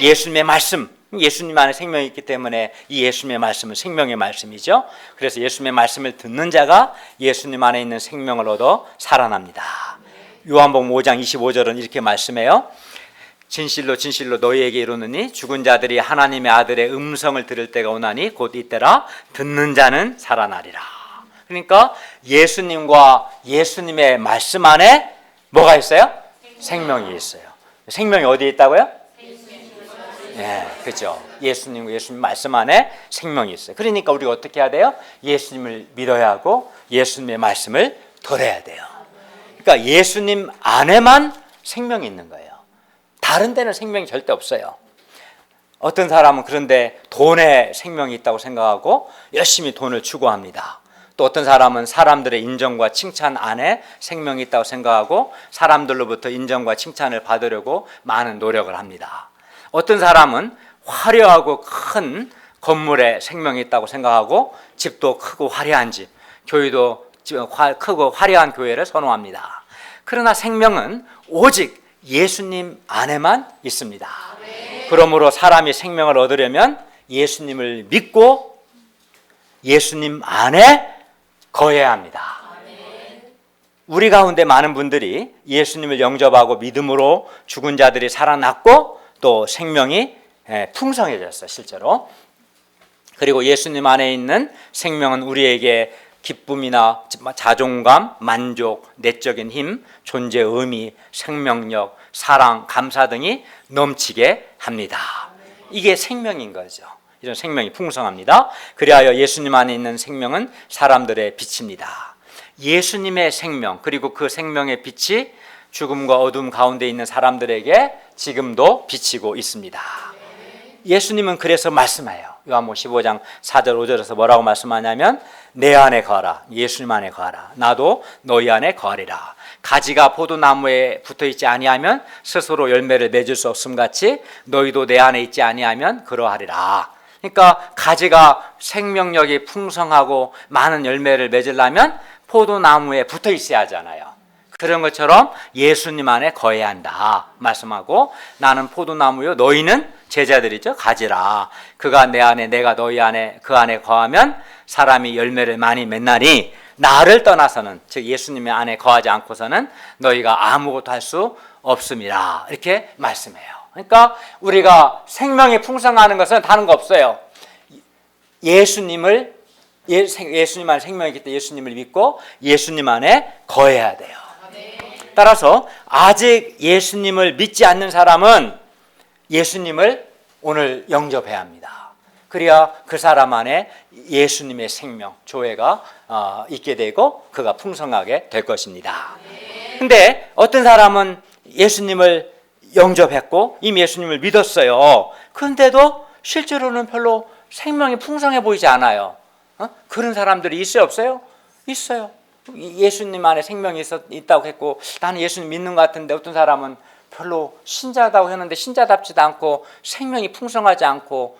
예수님의 말씀, 예수님 안에 생명이 있기 때문에 이 예수님의 말씀은 생명의 말씀이죠. 그래서 예수님의 말씀을 듣는 자가 예수님 안에 있는 생명을 얻어 살아납니다. 요한복음 5장 25절은 이렇게 말씀해요. 진실로 진실로 너희에게 이르노니 죽은 자들이 하나님의 아들의 음성을 들을 때가 오나니 곧 이때라. 듣는 자는 살아나리라. 그러니까 예수님과 예수님의 말씀 안에 뭐가 있어요? 생명이 있어요. 생명이 어디에 있다고요? 네, 그렇죠. 예수님과 예수님 말씀 안에 생명이 있어요. 그러니까 우리가 어떻게 해야 돼요? 예수님을 믿어야 하고 예수님의 말씀을 들어야 돼요. 그러니까 예수님 안에만 생명이 있는 거예요. 다른 데는 생명이 절대 없어요. 어떤 사람은 그런데 돈에 생명이 있다고 생각하고 열심히 돈을 추구합니다. 또 어떤 사람은 사람들의 인정과 칭찬 안에 생명이 있다고 생각하고 사람들로부터 인정과 칭찬을 받으려고 많은 노력을 합니다. 어떤 사람은 화려하고 큰 건물에 생명이 있다고 생각하고 집도 크고 화려한 집, 교회도 크고 화려한 교회를 선호합니다. 그러나 생명은 오직 예수님 안에만 있습니다. 그러므로 사람이 생명을 얻으려면 예수님을 믿고 예수님 안에 거해야 합니다. 우리 가운데 많은 분들이 예수님을 영접하고 믿음으로 죽은 자들이 살아났고 또 생명이 풍성해졌어요, 실제로. 그리고 예수님 안에 있는 생명은 우리에게 기쁨이나 자존감, 만족, 내적인 힘, 존재 의미, 생명력, 사랑, 감사 등이 넘치게 합니다. 이게 생명인 거죠. 이런 생명이 풍성합니다. 그리하여 예수님 안에 있는 생명은 사람들의 빛입니다. 예수님의 생명, 그리고 그 생명의 빛이 죽음과 어둠 가운데 있는 사람들에게 지금도 비치고 있습니다. 예수님은 그래서 말씀해요. 요한복음 15장 4절 5절에서 뭐라고 말씀하냐면 내 안에 거하라, 예수님 안에 거하라, 나도 너희 안에 거하리라. 가지가 포도나무에 붙어있지 아니하면 스스로 열매를 맺을 수 없음 같이 너희도 내 안에 있지 아니하면 그러하리라. 그러니까 가지가 생명력이 풍성하고 많은 열매를 맺으려면 포도나무에 붙어 있어야 하잖아요. 그런 것처럼 예수님 안에 거해야 한다 말씀하고, 나는 포도나무요 너희는 제자들이죠, 가지라. 그가 내 안에 내가 너희 안에 그 안에 거하면 사람이 열매를 많이 맺나니 나를 떠나서는, 즉 예수님의 안에 거하지 않고서는 너희가 아무것도 할 수 없음이라, 이렇게 말씀해요. 그러니까 우리가 생명이 풍성하는 것은 다른 거 없어요. 예수님 안에 생명이 있기 때문에 예수님을 믿고 예수님 안에 거해야 돼요. 따라서 아직 예수님을 믿지 않는 사람은 예수님을 오늘 영접해야 합니다. 그래야 그 사람 안에 예수님의 생명, 조회가 있게 되고 그가 풍성하게 될 것입니다. 근데 어떤 사람은 예수님을 영접했고 이미 예수님을 믿었어요. 그런데도 실제로는 별로 생명이 풍성해 보이지 않아요. 그런 사람들이 있어요, 없어요? 있어요. 예수님 안에 생명이 있다고 했고 나는 예수님 믿는 것 같은데 어떤 사람은 별로 신자다고 했는데 신자답지도 않고 생명이 풍성하지 않고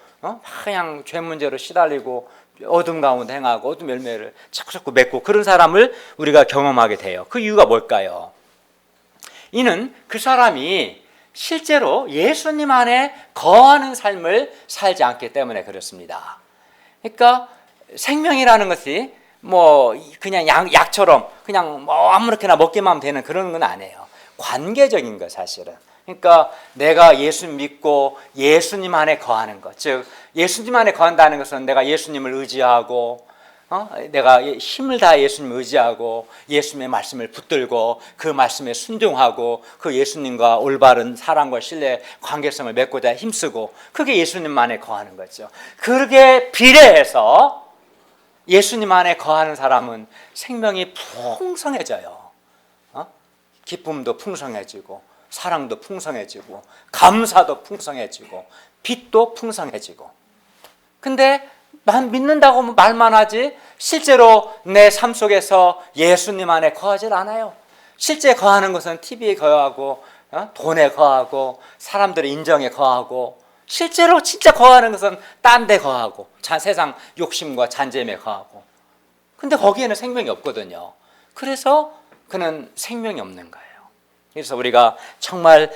그냥 죄 문제로 시달리고 어둠 가운데 행하고 어둠 열매를 자꾸 맺고, 그런 사람을 우리가 경험하게 돼요. 그 이유가 뭘까요? 이는 그 사람이 실제로 예수님 안에 거하는 삶을 살지 않기 때문에 그렇습니다. 그러니까 생명이라는 것이 뭐 그냥 약처럼 그냥 뭐 아무렇게나 먹기만 하면 되는 그런 건 아니에요. 관계적인 거 사실은. 그러니까 내가 예수님 믿고 예수님 안에 거하는 것, 즉 예수님 안에 거한다는 것은 내가 예수님을 의지하고 내가 힘을 다해 예수님을 의지하고 예수님의 말씀을 붙들고 그 말씀에 순종하고 그 예수님과 올바른 사랑과 신뢰 관계성을 맺고자 힘쓰고, 그게 예수님 안에 거하는 거죠. 그렇게 비례해서 예수님 안에 거하는 사람은 생명이 풍성해져요. 기쁨도 풍성해지고 사랑도 풍성해지고 감사도 풍성해지고 빛도 풍성해지고. 근데 난 믿는다고 말만 하지 실제로 내 삶 속에서 예수님 안에 거하질 않아요. 실제 거하는 것은 TV에 거하고 돈에 거하고 사람들의 인정에 거하고 실제로 진짜 거하는 것은 딴 데 거하고 세상 욕심과 잔재임에 거하고 근데 거기에는 생명이 없거든요. 그래서 그는 생명이 없는 거예요. 그래서 우리가 정말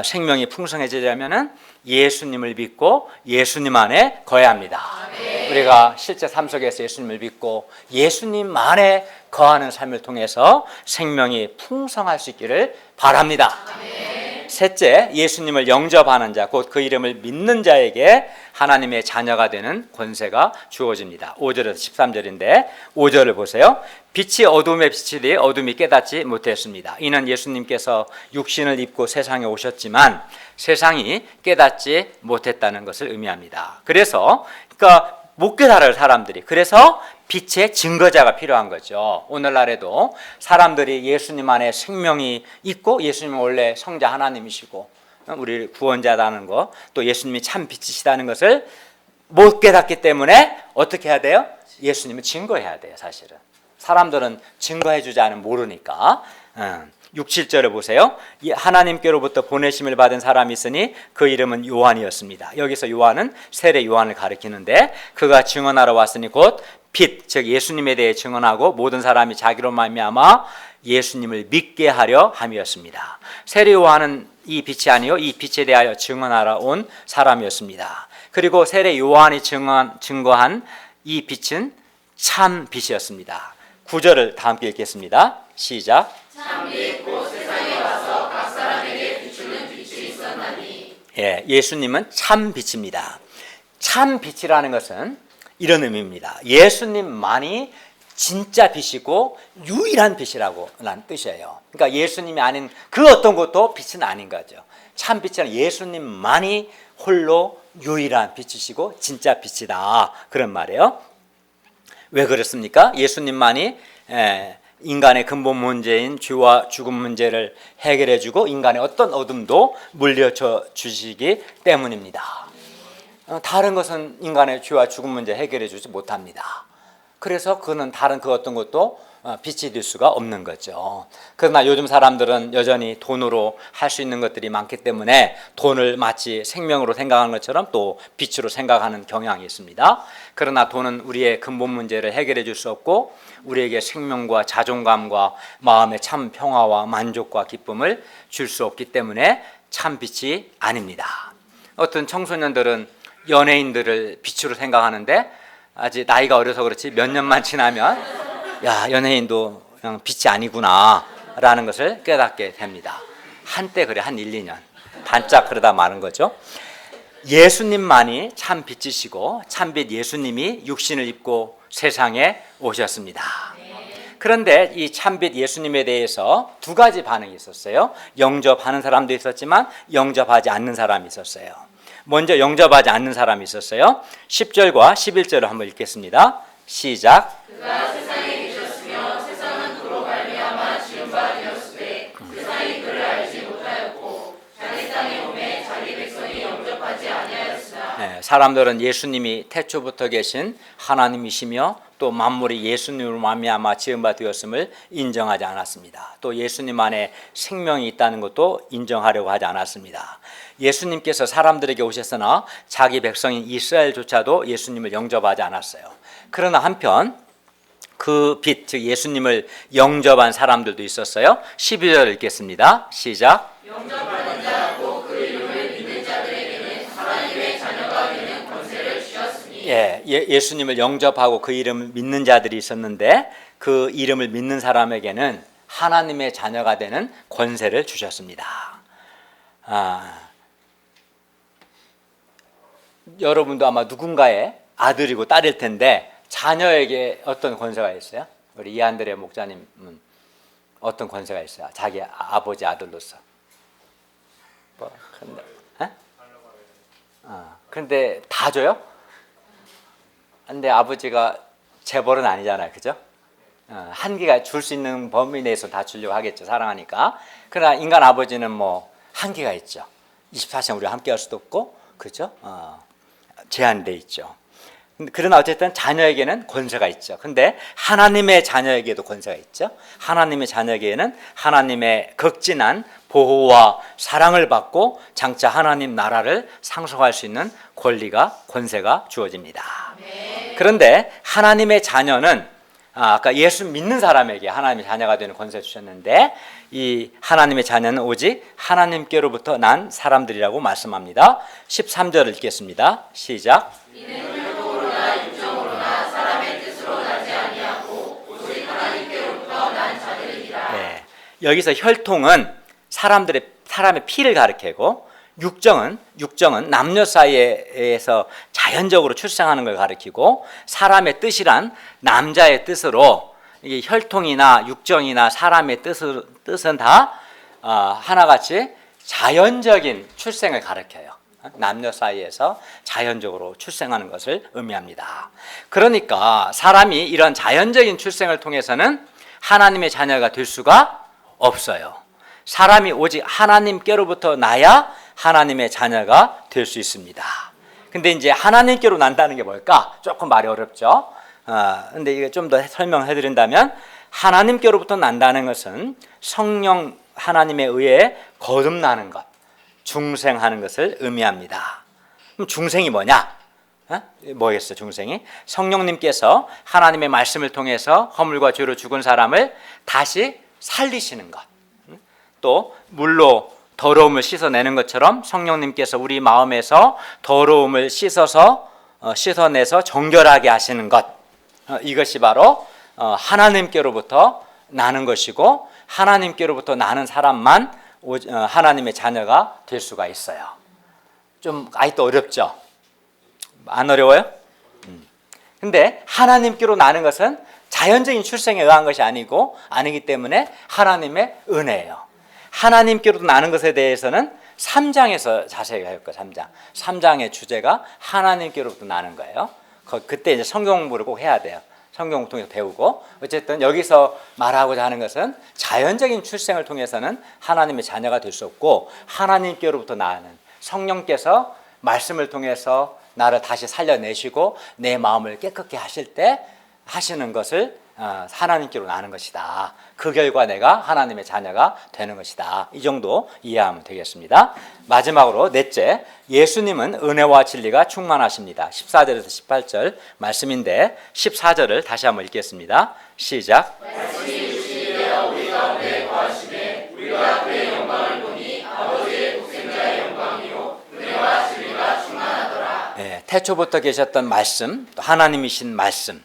생명이 풍성해지려면 예수님을 믿고 예수님 안에 거해야 합니다. 아멘. 우리가 실제 삶 속에서 예수님을 믿고 예수님 안에 거하는 삶을 통해서 생명이 풍성할 수 있기를 바랍니다. 아멘. 셋째, 예수님을 영접하는 자, 곧 그 이름을 믿는 자에게 하나님의 자녀가 되는 권세가 주어집니다. 5절에서 13절인데 5절을 보세요. 빛이 어둠에 비치되 어둠이 깨닫지 못했습니다. 이는 예수님께서 육신을 입고 세상에 오셨지만 세상이 깨닫지 못했다는 것을 의미합니다. 그래서 그러니까 못 깨달을 사람들이, 그래서 빛의 증거자가 필요한 거죠. 오늘날에도 사람들이 예수님 안에 생명이 있고 예수님은 원래 성자 하나님이시고 우리 구원자라는 거, 또 예수님이 참 빛이시다는 것을 못 깨닫기 때문에 어떻게 해야 돼요? 예수님을 증거해야 돼요. 사실은 사람들은 증거해주지 않으면 모르니까. 6, 7절을 보세요. 하나님께로부터 보내심을 받은 사람이 있으니 그 이름은 요한이었습니다. 여기서 요한은 세례 요한을 가리키는데 그가 증언하러 왔으니 곧 빛, 즉 예수님에 대해 증언하고 모든 사람이 자기로 말미암아 예수님을 믿게 하려 함이었습니다. 세례 요한은 이 빛이 아니요 이 빛에 대하여 증언하러 온 사람이었습니다. 그리고 세례 요한이 증거한 이 빛은 참 빛이었습니다. 9절을 다 함께 읽겠습니다. 시작. 참빛 곧 세상에 와서 각 사람에게 비추는 빛이 있었나니. 예수님은 참 빛입니다. 참 빛이라는 것은 이런 의미입니다. 예수님만이 진짜 빛이고 유일한 빛이라고 라는 뜻이에요. 그러니까 예수님이 아닌 그 어떤 것도 빛은 아닌 거죠. 참 빛은 예수님만이 홀로 유일한 빛이시고 진짜 빛이다, 그런 말이에요. 왜 그렇습니까? 예수님만이 인간의 근본 문제인 죄와 죽음 문제를 해결해 주고 인간의 어떤 어둠도 물려줘 주시기 때문입니다. 다른 것은 인간의 죄와 죽음 문제 해결해 주지 못합니다. 그래서 그는 다른 그 어떤 것도 빛이 될 수가 없는 거죠. 그러나 요즘 사람들은 여전히 돈으로 할 수 있는 것들이 많기 때문에 돈을 마치 생명으로 생각하는 것처럼 또 빛으로 생각하는 경향이 있습니다. 그러나 돈은 우리의 근본 문제를 해결해 줄 수 없고 우리에게 생명과 자존감과 마음의 참 평화와 만족과 기쁨을 줄 수 없기 때문에 참 빛이 아닙니다. 어떤 청소년들은 연예인들을 빛으로 생각하는데 아직 나이가 어려서 그렇지 몇 년만 지나면 야, 연예인도 그냥 빛이 아니구나 라는 것을 깨닫게 됩니다. 한때 그래, 한 1, 2년 반짝 그러다 마는 거죠. 예수님만이 참 빛이시고 참빛 예수님이 육신을 입고 세상에 오셨습니다. 그런데 이 참빛 예수님에 대해서 두 가지 반응이 있었어요. 영접하는 사람도 있었지만 영접하지 않는 사람이 있었어요. 먼저 영접하지 않는 사람이 있었어요. 10절과 11절을 한번 읽겠습니다. 시작. 그가 세상에 계셨으며 세상은 그로 말미암아 지은 바 되었으되 세상이 그를 알지 못하였고 자기 땅에 오매 자기 백성이 영접하지 아니하였으나. 사람들은 예수님이 태초부터 계신 하나님이시며 또 만물이 예수님으로 말미암아 지은 바 되었음을 인정하지 않았습니다. 또 예수님 안에 생명이 있다는 것도 인정하려고 하지 않았습니다. 예수님께서 사람들에게 오셨으나 자기 백성인 이스라엘조차도 예수님을 영접하지 않았어요. 그러나 한편 그 빛, 즉 예수님을 영접한 사람들도 있었어요. 12절 읽겠습니다. 시작. 영접하는 자, 곧 그 이름을 믿는 자들에게는 하나님의 자녀가 되는 권세를 주셨으니. 예수님을 영접하고 그 이름을 믿는 자들이 있었는데 그 이름을 믿는 사람에게는 하나님의 자녀가 되는 권세를 주셨습니다. 여러분도 아마 누군가의 아들이고 딸일 텐데 자녀에게 어떤 권세가 있어요? 우리 이한드레 목사님은 어떤 권세가 있어요? 자기 아버지 아들로서. 근데 다 줘요? 근데 아버지가 재벌은 아니잖아요, 그죠? 한계가 줄 수 있는 범위 내에서 다 주려고 하겠죠, 사랑하니까. 그러나 인간 아버지는 뭐 한계가 있죠. 24시간 우리와 함께 할 수도 없고, 그죠? 제한돼 있죠. 그러나 어쨌든 자녀에게는 권세가 있죠. 근데 하나님의 자녀에게도 권세가 있죠. 하나님의 자녀에게는 하나님의 극진한 보호와 사랑을 받고 장차 하나님 나라를 상속할 수 있는 권리가, 권세가 주어집니다. 그런데 하나님의 자녀는 아까 예수 믿는 사람에게 하나님의 자녀가 되는 권세 주셨는데, 이 하나님의 자녀는 오직 하나님께로부터 난 사람들이라고 말씀합니다. 13절을 읽겠습니다. 시작. 네, 여기서 혈통은 사람의 피를 가리키고, 육정은 남녀 사이에서 자연적으로 출생하는 걸 가리키고, 사람의 뜻이란 남자의 뜻으로, 이게 혈통이나 육정이나 사람의 뜻은 다 하나같이 자연적인 출생을 가리켜요. 남녀 사이에서 자연적으로 출생하는 것을 의미합니다. 그러니까 사람이 이런 자연적인 출생을 통해서는 하나님의 자녀가 될 수가 없어요. 사람이 오직 하나님께로부터 나야 하나님의 자녀가 될 수 있습니다. 근데 이제 하나님께로 난다는 게 뭘까? 조금 말이 어렵죠. 근데 이게 좀 더 설명해 드린다면, 하나님께로부터 난다는 것은 성령 하나님에 의해 거듭나는 것, 중생하는 것을 의미합니다. 그럼 중생이 뭐냐? 뭐겠어 중생이? 성령님께서 하나님의 말씀을 통해서 허물과 죄로 죽은 사람을 다시 살리시는 것, 또 물로 더러움을 씻어내는 것처럼 성령님께서 우리 마음에서 더러움을 씻어내서 정결하게 하시는 것, 이것이 바로 하나님께로부터 나는 것이고, 하나님께로부터 나는 사람만 하나님의 자녀가 될 수가 있어요. 좀 아직도 어렵죠? 안 어려워요? 근데 하나님께로 나는 것은 자연적인 출생에 의한 것이 아니기 때문에 하나님의 은혜예요. 하나님께로도 나는 것에 대해서는 3장에서 자세히 할 거예요. 3장의 주제가 하나님께로부터 나는 거예요. 그때 이제 성경 공부를 꼭 해야 돼요. 성경 통해서 배우고. 어쨌든 여기서 말하고자 하는 것은 자연적인 출생을 통해서는 하나님의 자녀가 될 수 없고, 하나님께로부터 나는 성령께서 말씀을 통해서 나를 다시 살려내시고 내 마음을 깨끗게 하실 때 하시는 것을 하나님께로 나는 것이다. 그 결과 내가 하나님의 자녀가 되는 것이다. 이 정도 이해하면 되겠습니다. 마지막으로 넷째, 예수님은 은혜와 진리가 충만하십니다. 14절에서 18절 말씀인데 14절을 다시 한번 읽겠습니다. 시작. 말씀이 주시니 되어 우리 가운데 거하시되 우리가 그의 영광을 보니 아버지의 독생자의 영광이요 은혜와 진리가 충만하더라. 네, 태초부터 계셨던 말씀, 또 하나님이신 말씀,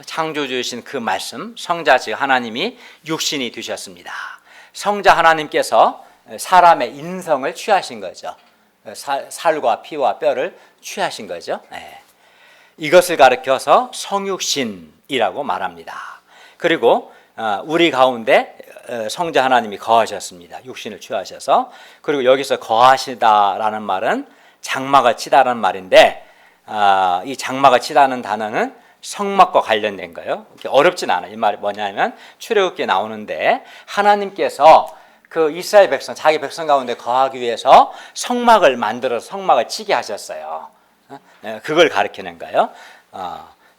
창조주이신 그 말씀, 성자 즉 하나님이 육신이 되셨습니다. 성자 하나님께서 사람의 인성을 취하신 거죠. 살과 피와 뼈를 취하신 거죠. 네. 이것을 가리켜서 성육신이라고 말합니다. 그리고 우리 가운데 성자 하나님이 거하셨습니다. 육신을 취하셔서. 그리고 여기서 거하시다라는 말은 장막을 치다라는 말인데, 이 장막을 치다는 단어는 성막과 관련된 거예요. 어렵진 않아요. 이 말이 뭐냐면 출애굽기에 나오는데, 하나님께서 그 이스라엘 백성, 자기 백성 가운데 거하기 위해서 성막을 만들어서 성막을 치게 하셨어요. 그걸 가리키는 거예요.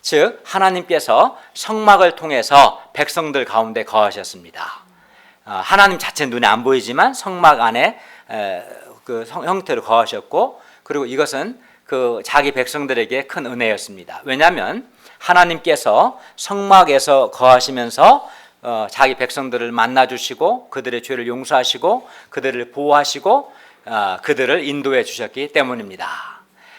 즉 하나님께서 성막을 통해서 백성들 가운데 거하셨습니다. 하나님 자체 눈에 안 보이지만 성막 안에 그 형태로 거하셨고, 그리고 이것은 그 자기 백성들에게 큰 은혜였습니다. 왜냐하면 하나님께서 성막에서 거하시면서 자기 백성들을 만나주시고 그들의 죄를 용서하시고 그들을 보호하시고 그들을 인도해 주셨기 때문입니다.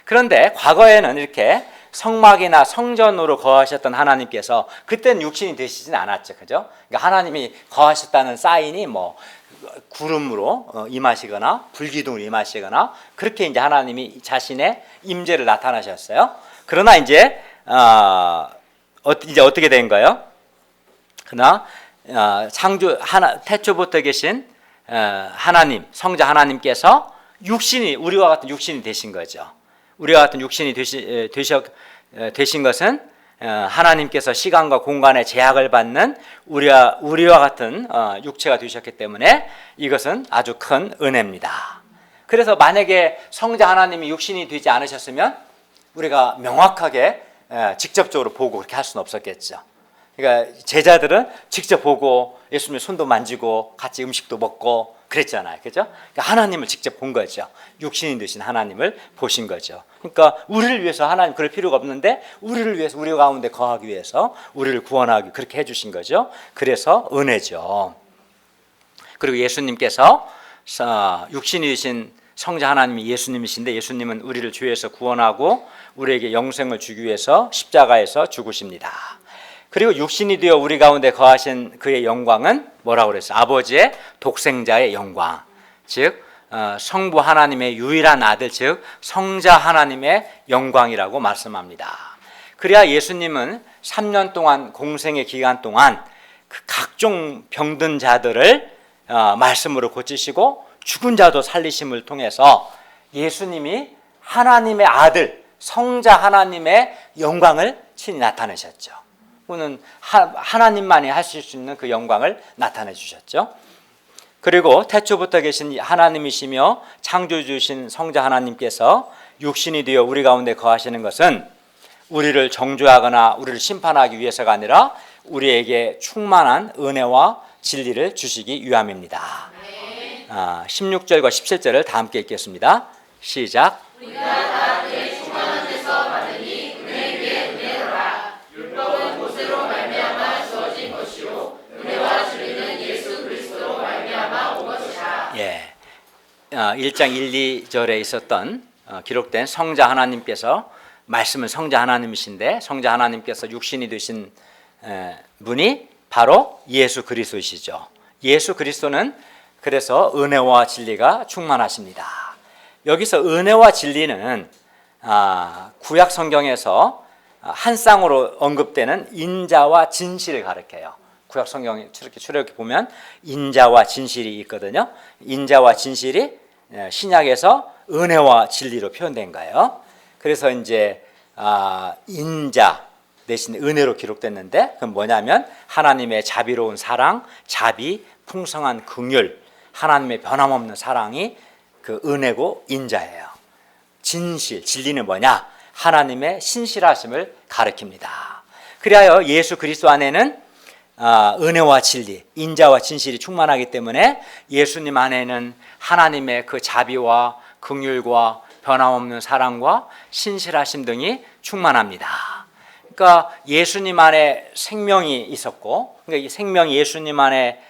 그런데 과거에는 이렇게 성막이나 성전으로 거하셨던 하나님께서 그때는 육신이 되시진 않았죠. 그죠? 그러니까 하나님이 거하셨다는 사인이 뭐 구름으로 임하시거나 불기둥으로 임하시거나 그렇게 이제 하나님이 자신의 임재를 나타나셨어요. 그러나 이제 어떻게 된가요? 그러나 태초부터 계신 하나님, 성자 하나님께서 우리와 같은 육신이 되신 거죠. 우리와 같은 육신이 되신 것은 하나님께서 시간과 공간의 제약을 받는 우리와 같은 육체가 되셨기 때문에 이것은 아주 큰 은혜입니다. 그래서 만약에 성자 하나님이 육신이 되지 않으셨으면 우리가 명확하게 직접적으로 보고 그렇게 할 수는 없었겠죠. 그러니까 제자들은 직접 보고 예수님의 손도 만지고 같이 음식도 먹고 그랬잖아요. 그죠? 그러니까 하나님을 직접 본 거죠. 육신이 되신 하나님을 보신 거죠. 그러니까 우리를 위해서 하나님 그럴 필요가 없는데 우리를 위해서 우리 가운데 거하기 위해서 우리를 구원하기 그렇게 해주신 거죠. 그래서 은혜죠. 그리고 예수님께서 육신이 되신 성자 하나님이 예수님이신데 예수님은 우리를 죄에서 구원하고 우리에게 영생을 주기 위해서 십자가에서 죽으십니다. 그리고 육신이 되어 우리 가운데 거하신 그의 영광은 뭐라고 그랬어요? 아버지의 독생자의 영광, 즉 성부 하나님의 유일한 아들, 즉 성자 하나님의 영광이라고 말씀합니다. 그래야 예수님은 3년 동안 공생의 기간 동안 그 각종 병든 자들을 말씀으로 고치시고 죽은 자도 살리심을 통해서 예수님이 하나님의 아들, 성자 하나님의 영광을 친히 나타내셨죠. 그는 하나님만이 하실 수 있는 그 영광을 나타내 주셨죠. 그리고 태초부터 계신 하나님이시며 창조주신 성자 하나님께서 육신이 되어 우리 가운데 거하시는 것은 우리를 정죄하거나 우리를 심판하기 위해서가 아니라 우리에게 충만한 은혜와 진리를 주시기 위함입니다. 16절과 17절을 다 함께 읽겠습니다. 시작. 우리가 다 그의 충만한 데서 받으니 은혜 위에 은혜로라. 율법은 모세로 말미암아 주어진 것이요 은혜와 진리는 예수 그리스도로 말미암아 온 것이라. 1장 1, 2절에 있었던 기록된 성자 하나님께서 말씀은 성자 하나님이신데 성자 하나님께서 육신이 되신 분이 바로 예수 그리스도이시죠. 예수 그리스도는 그래서 은혜와 진리가 충만하십니다. 여기서 은혜와 진리는 구약 성경에서 한 쌍으로 언급되는 인자와 진실을 가리켜요. 구약 성경에 출애굽 보면 인자와 진실이 있거든요. 인자와 진실이 신약에서 은혜와 진리로 표현된 거예요. 그래서 이제 인자 대신 은혜로 기록됐는데 그건 뭐냐면 하나님의 자비로운 사랑, 자비, 풍성한 긍휼, 하나님의 변함없는 사랑이 그 은혜고 인자예요. 진실, 진리는 뭐냐? 하나님의 신실하심을 가리킵니다. 그리하여 예수 그리스도 안에는 은혜와 진리, 인자와 진실이 충만하기 때문에 예수님 안에는 하나님의 그 자비와 긍휼과 변함없는 사랑과 신실하심 등이 충만합니다. 그러니까 예수님 안에 생명이 있었고, 그러니까 이 생명이 예수님 안에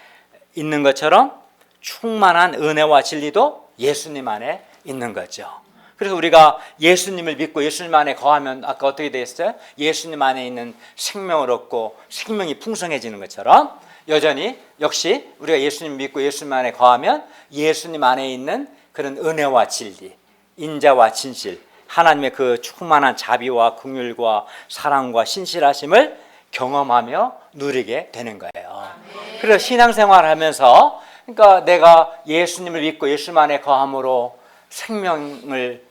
있는 것처럼 충만한 은혜와 진리도 예수님 안에 있는 거죠. 그래서 우리가 예수님을 믿고 예수님 안에 거하면 아까 어떻게 되었어요? 예수님 안에 있는 생명을 얻고 생명이 풍성해지는 것처럼 여전히 역시 우리가 예수님 믿고 예수님 안에 거하면 예수님 안에 있는 그런 은혜와 진리, 인자와 진실, 하나님의 그 충만한 자비와 긍휼과 사랑과 신실하심을 경험하며 누리게 되는 거예요. 그래서 신앙생활을 하면서 그러니까 내가 예수님을 믿고 예수님 안에 거함으로 생명을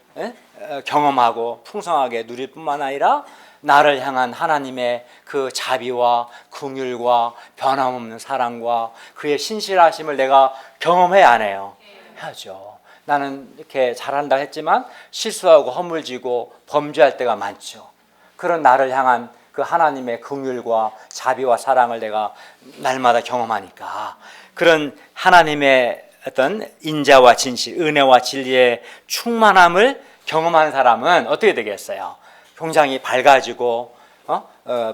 경험하고 풍성하게 누릴 뿐만 아니라 나를 향한 하나님의 그 자비와 긍휼과 변함없는 사랑과 그의 신실하심을 내가 경험해야 안 해요. 해야죠. 나는 이렇게 잘한다 했지만 실수하고 허물지고 범죄할 때가 많죠. 그런 나를 향한 그 하나님의 긍휼과 자비와 사랑을 내가 날마다 경험하니까 그런 하나님의 어떤 인자와 진실, 은혜와 진리의 충만함을 경험한 사람은 어떻게 되겠어요? 굉장히 밝아지고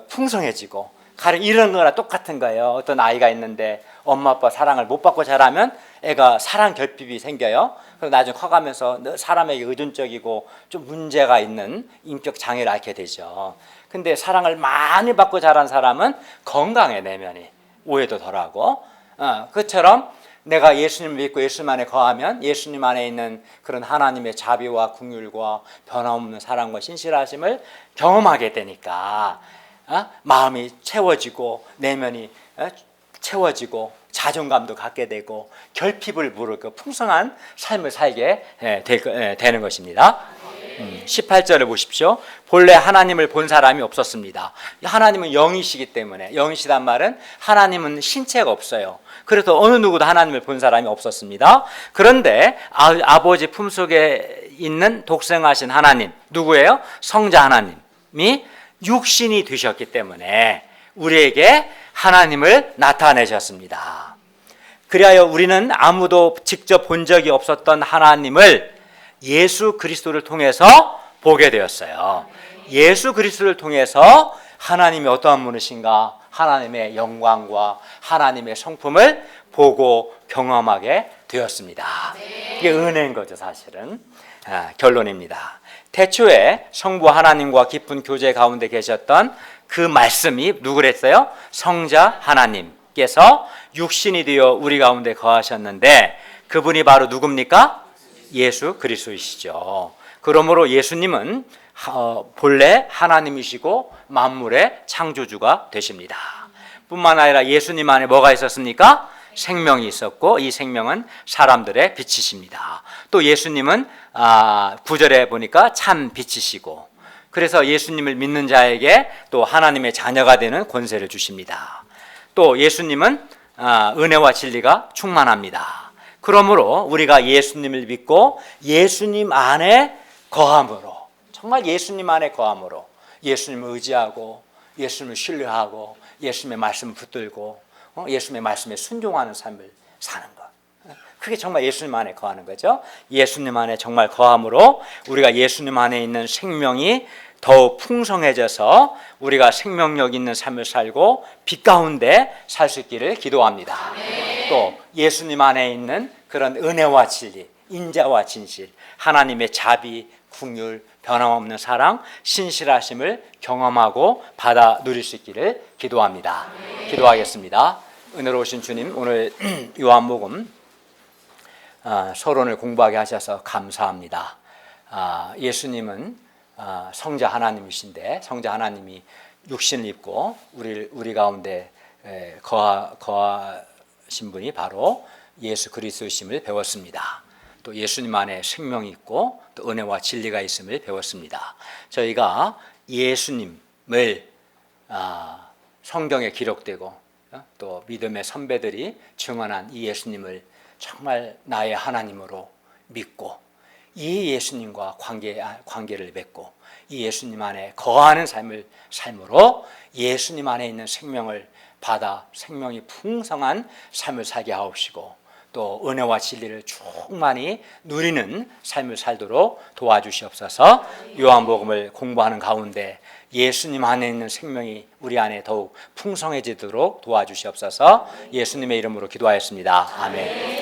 풍성해지고 가령 이런 거나 똑같은 거예요. 어떤 아이가 있는데 엄마 아빠 사랑을 못 받고 자라면 애가 사랑 결핍이 생겨요. 그리고 나중에 커가면서 사람에게 의존적이고 좀 문제가 있는 인격 장애를 앓게 되죠. 근데 사랑을 많이 받고 자란 사람은 건강해, 내면이. 오해도 덜하고. 그처럼 내가 예수님을 믿고 예수님 안에 거하면 예수님 안에 있는 그런 하나님의 자비와 긍휼과 변함없는 사랑과 신실하심을 경험하게 되니까 마음이 채워지고 내면이 채워지고 자존감도 갖게 되고 결핍을 부르고 풍성한 삶을 살게 되는 것입니다. 18절을 보십시오. 본래 하나님을 본 사람이 없었습니다. 하나님은 영이시기 때문에, 영이시단 말은 하나님은 신체가 없어요. 그래서 어느 누구도 하나님을 본 사람이 없었습니다. 그런데 아버지 품속에 있는 독생하신 하나님, 누구예요? 성자 하나님이 육신이 되셨기 때문에 우리에게 하나님을 나타내셨습니다. 그리하여 우리는 아무도 직접 본 적이 없었던 하나님을 예수 그리스도를 통해서 보게 되었어요. 예수 그리스도를 통해서 하나님이 어떠한 분이신가, 하나님의 영광과 하나님의 성품을 보고 경험하게 되었습니다. 이게 은혜인 거죠, 사실은. 결론입니다. 태초에 성부 하나님과 깊은 교제 가운데 계셨던 그 말씀이 누구랬어요? 성자 하나님께서 육신이 되어 우리 가운데 거하셨는데 그분이 바로 누굽니까? 예수 그리스도이시죠. 그러므로 예수님은 본래 하나님이시고 만물의 창조주가 되십니다. 뿐만 아니라 예수님 안에 뭐가 있었습니까? 생명이 있었고 이 생명은 사람들의 빛이십니다. 또 예수님은 9절에 보니까 참 빛이시고 그래서 예수님을 믿는 자에게 또 하나님의 자녀가 되는 권세를 주십니다. 또 예수님은 은혜와 진리가 충만합니다. 그러므로 우리가 예수님을 믿고 예수님 안에 거함으로, 정말 예수님 안에 거함으로 예수님을 의지하고 예수님을 신뢰하고 예수님의 말씀을 붙들고 예수님의 말씀에 순종하는 삶을 사는 것, 그게 정말 예수님 안에 거하는 거죠. 예수님 안에 정말 거함으로 우리가 예수님 안에 있는 생명이 더욱 풍성해져서 우리가 생명력 있는 삶을 살고 빛 가운데 살 수 있기를 기도합니다. 또 예수님 안에 있는 그런 은혜와 진리, 인자와 진실, 하나님의 자비, 긍휼, 변함없는 사랑, 신실하심을 경험하고 받아 누릴 수 있기를 기도합니다. 기도하겠습니다. 은혜로우신 주님, 오늘 요한복음 서론을 공부하게 하셔서 감사합니다. 예수님은 성자 하나님이신데 성자 하나님이 육신을 입고 우리 가운데 거하신 분이 바로 예수 그리스도이심을 배웠습니다. 또 예수님 안에 생명이 있고 또 은혜와 진리가 있음을 배웠습니다. 저희가 예수님을 성경에 기록되고 또 믿음의 선배들이 증언한 이 예수님을 정말 나의 하나님으로 믿고 이 예수님과 관계를 맺고 이 예수님 안에 거하는 삶으로 예수님 안에 있는 생명을 받아 생명이 풍성한 삶을 살게 하옵시고 또 은혜와 진리를 충만히 누리는 삶을 살도록 도와주시옵소서. 요한복음을 공부하는 가운데 예수님 안에 있는 생명이 우리 안에 더욱 풍성해지도록 도와주시옵소서. 예수님의 이름으로 기도하였습니다. 아멘.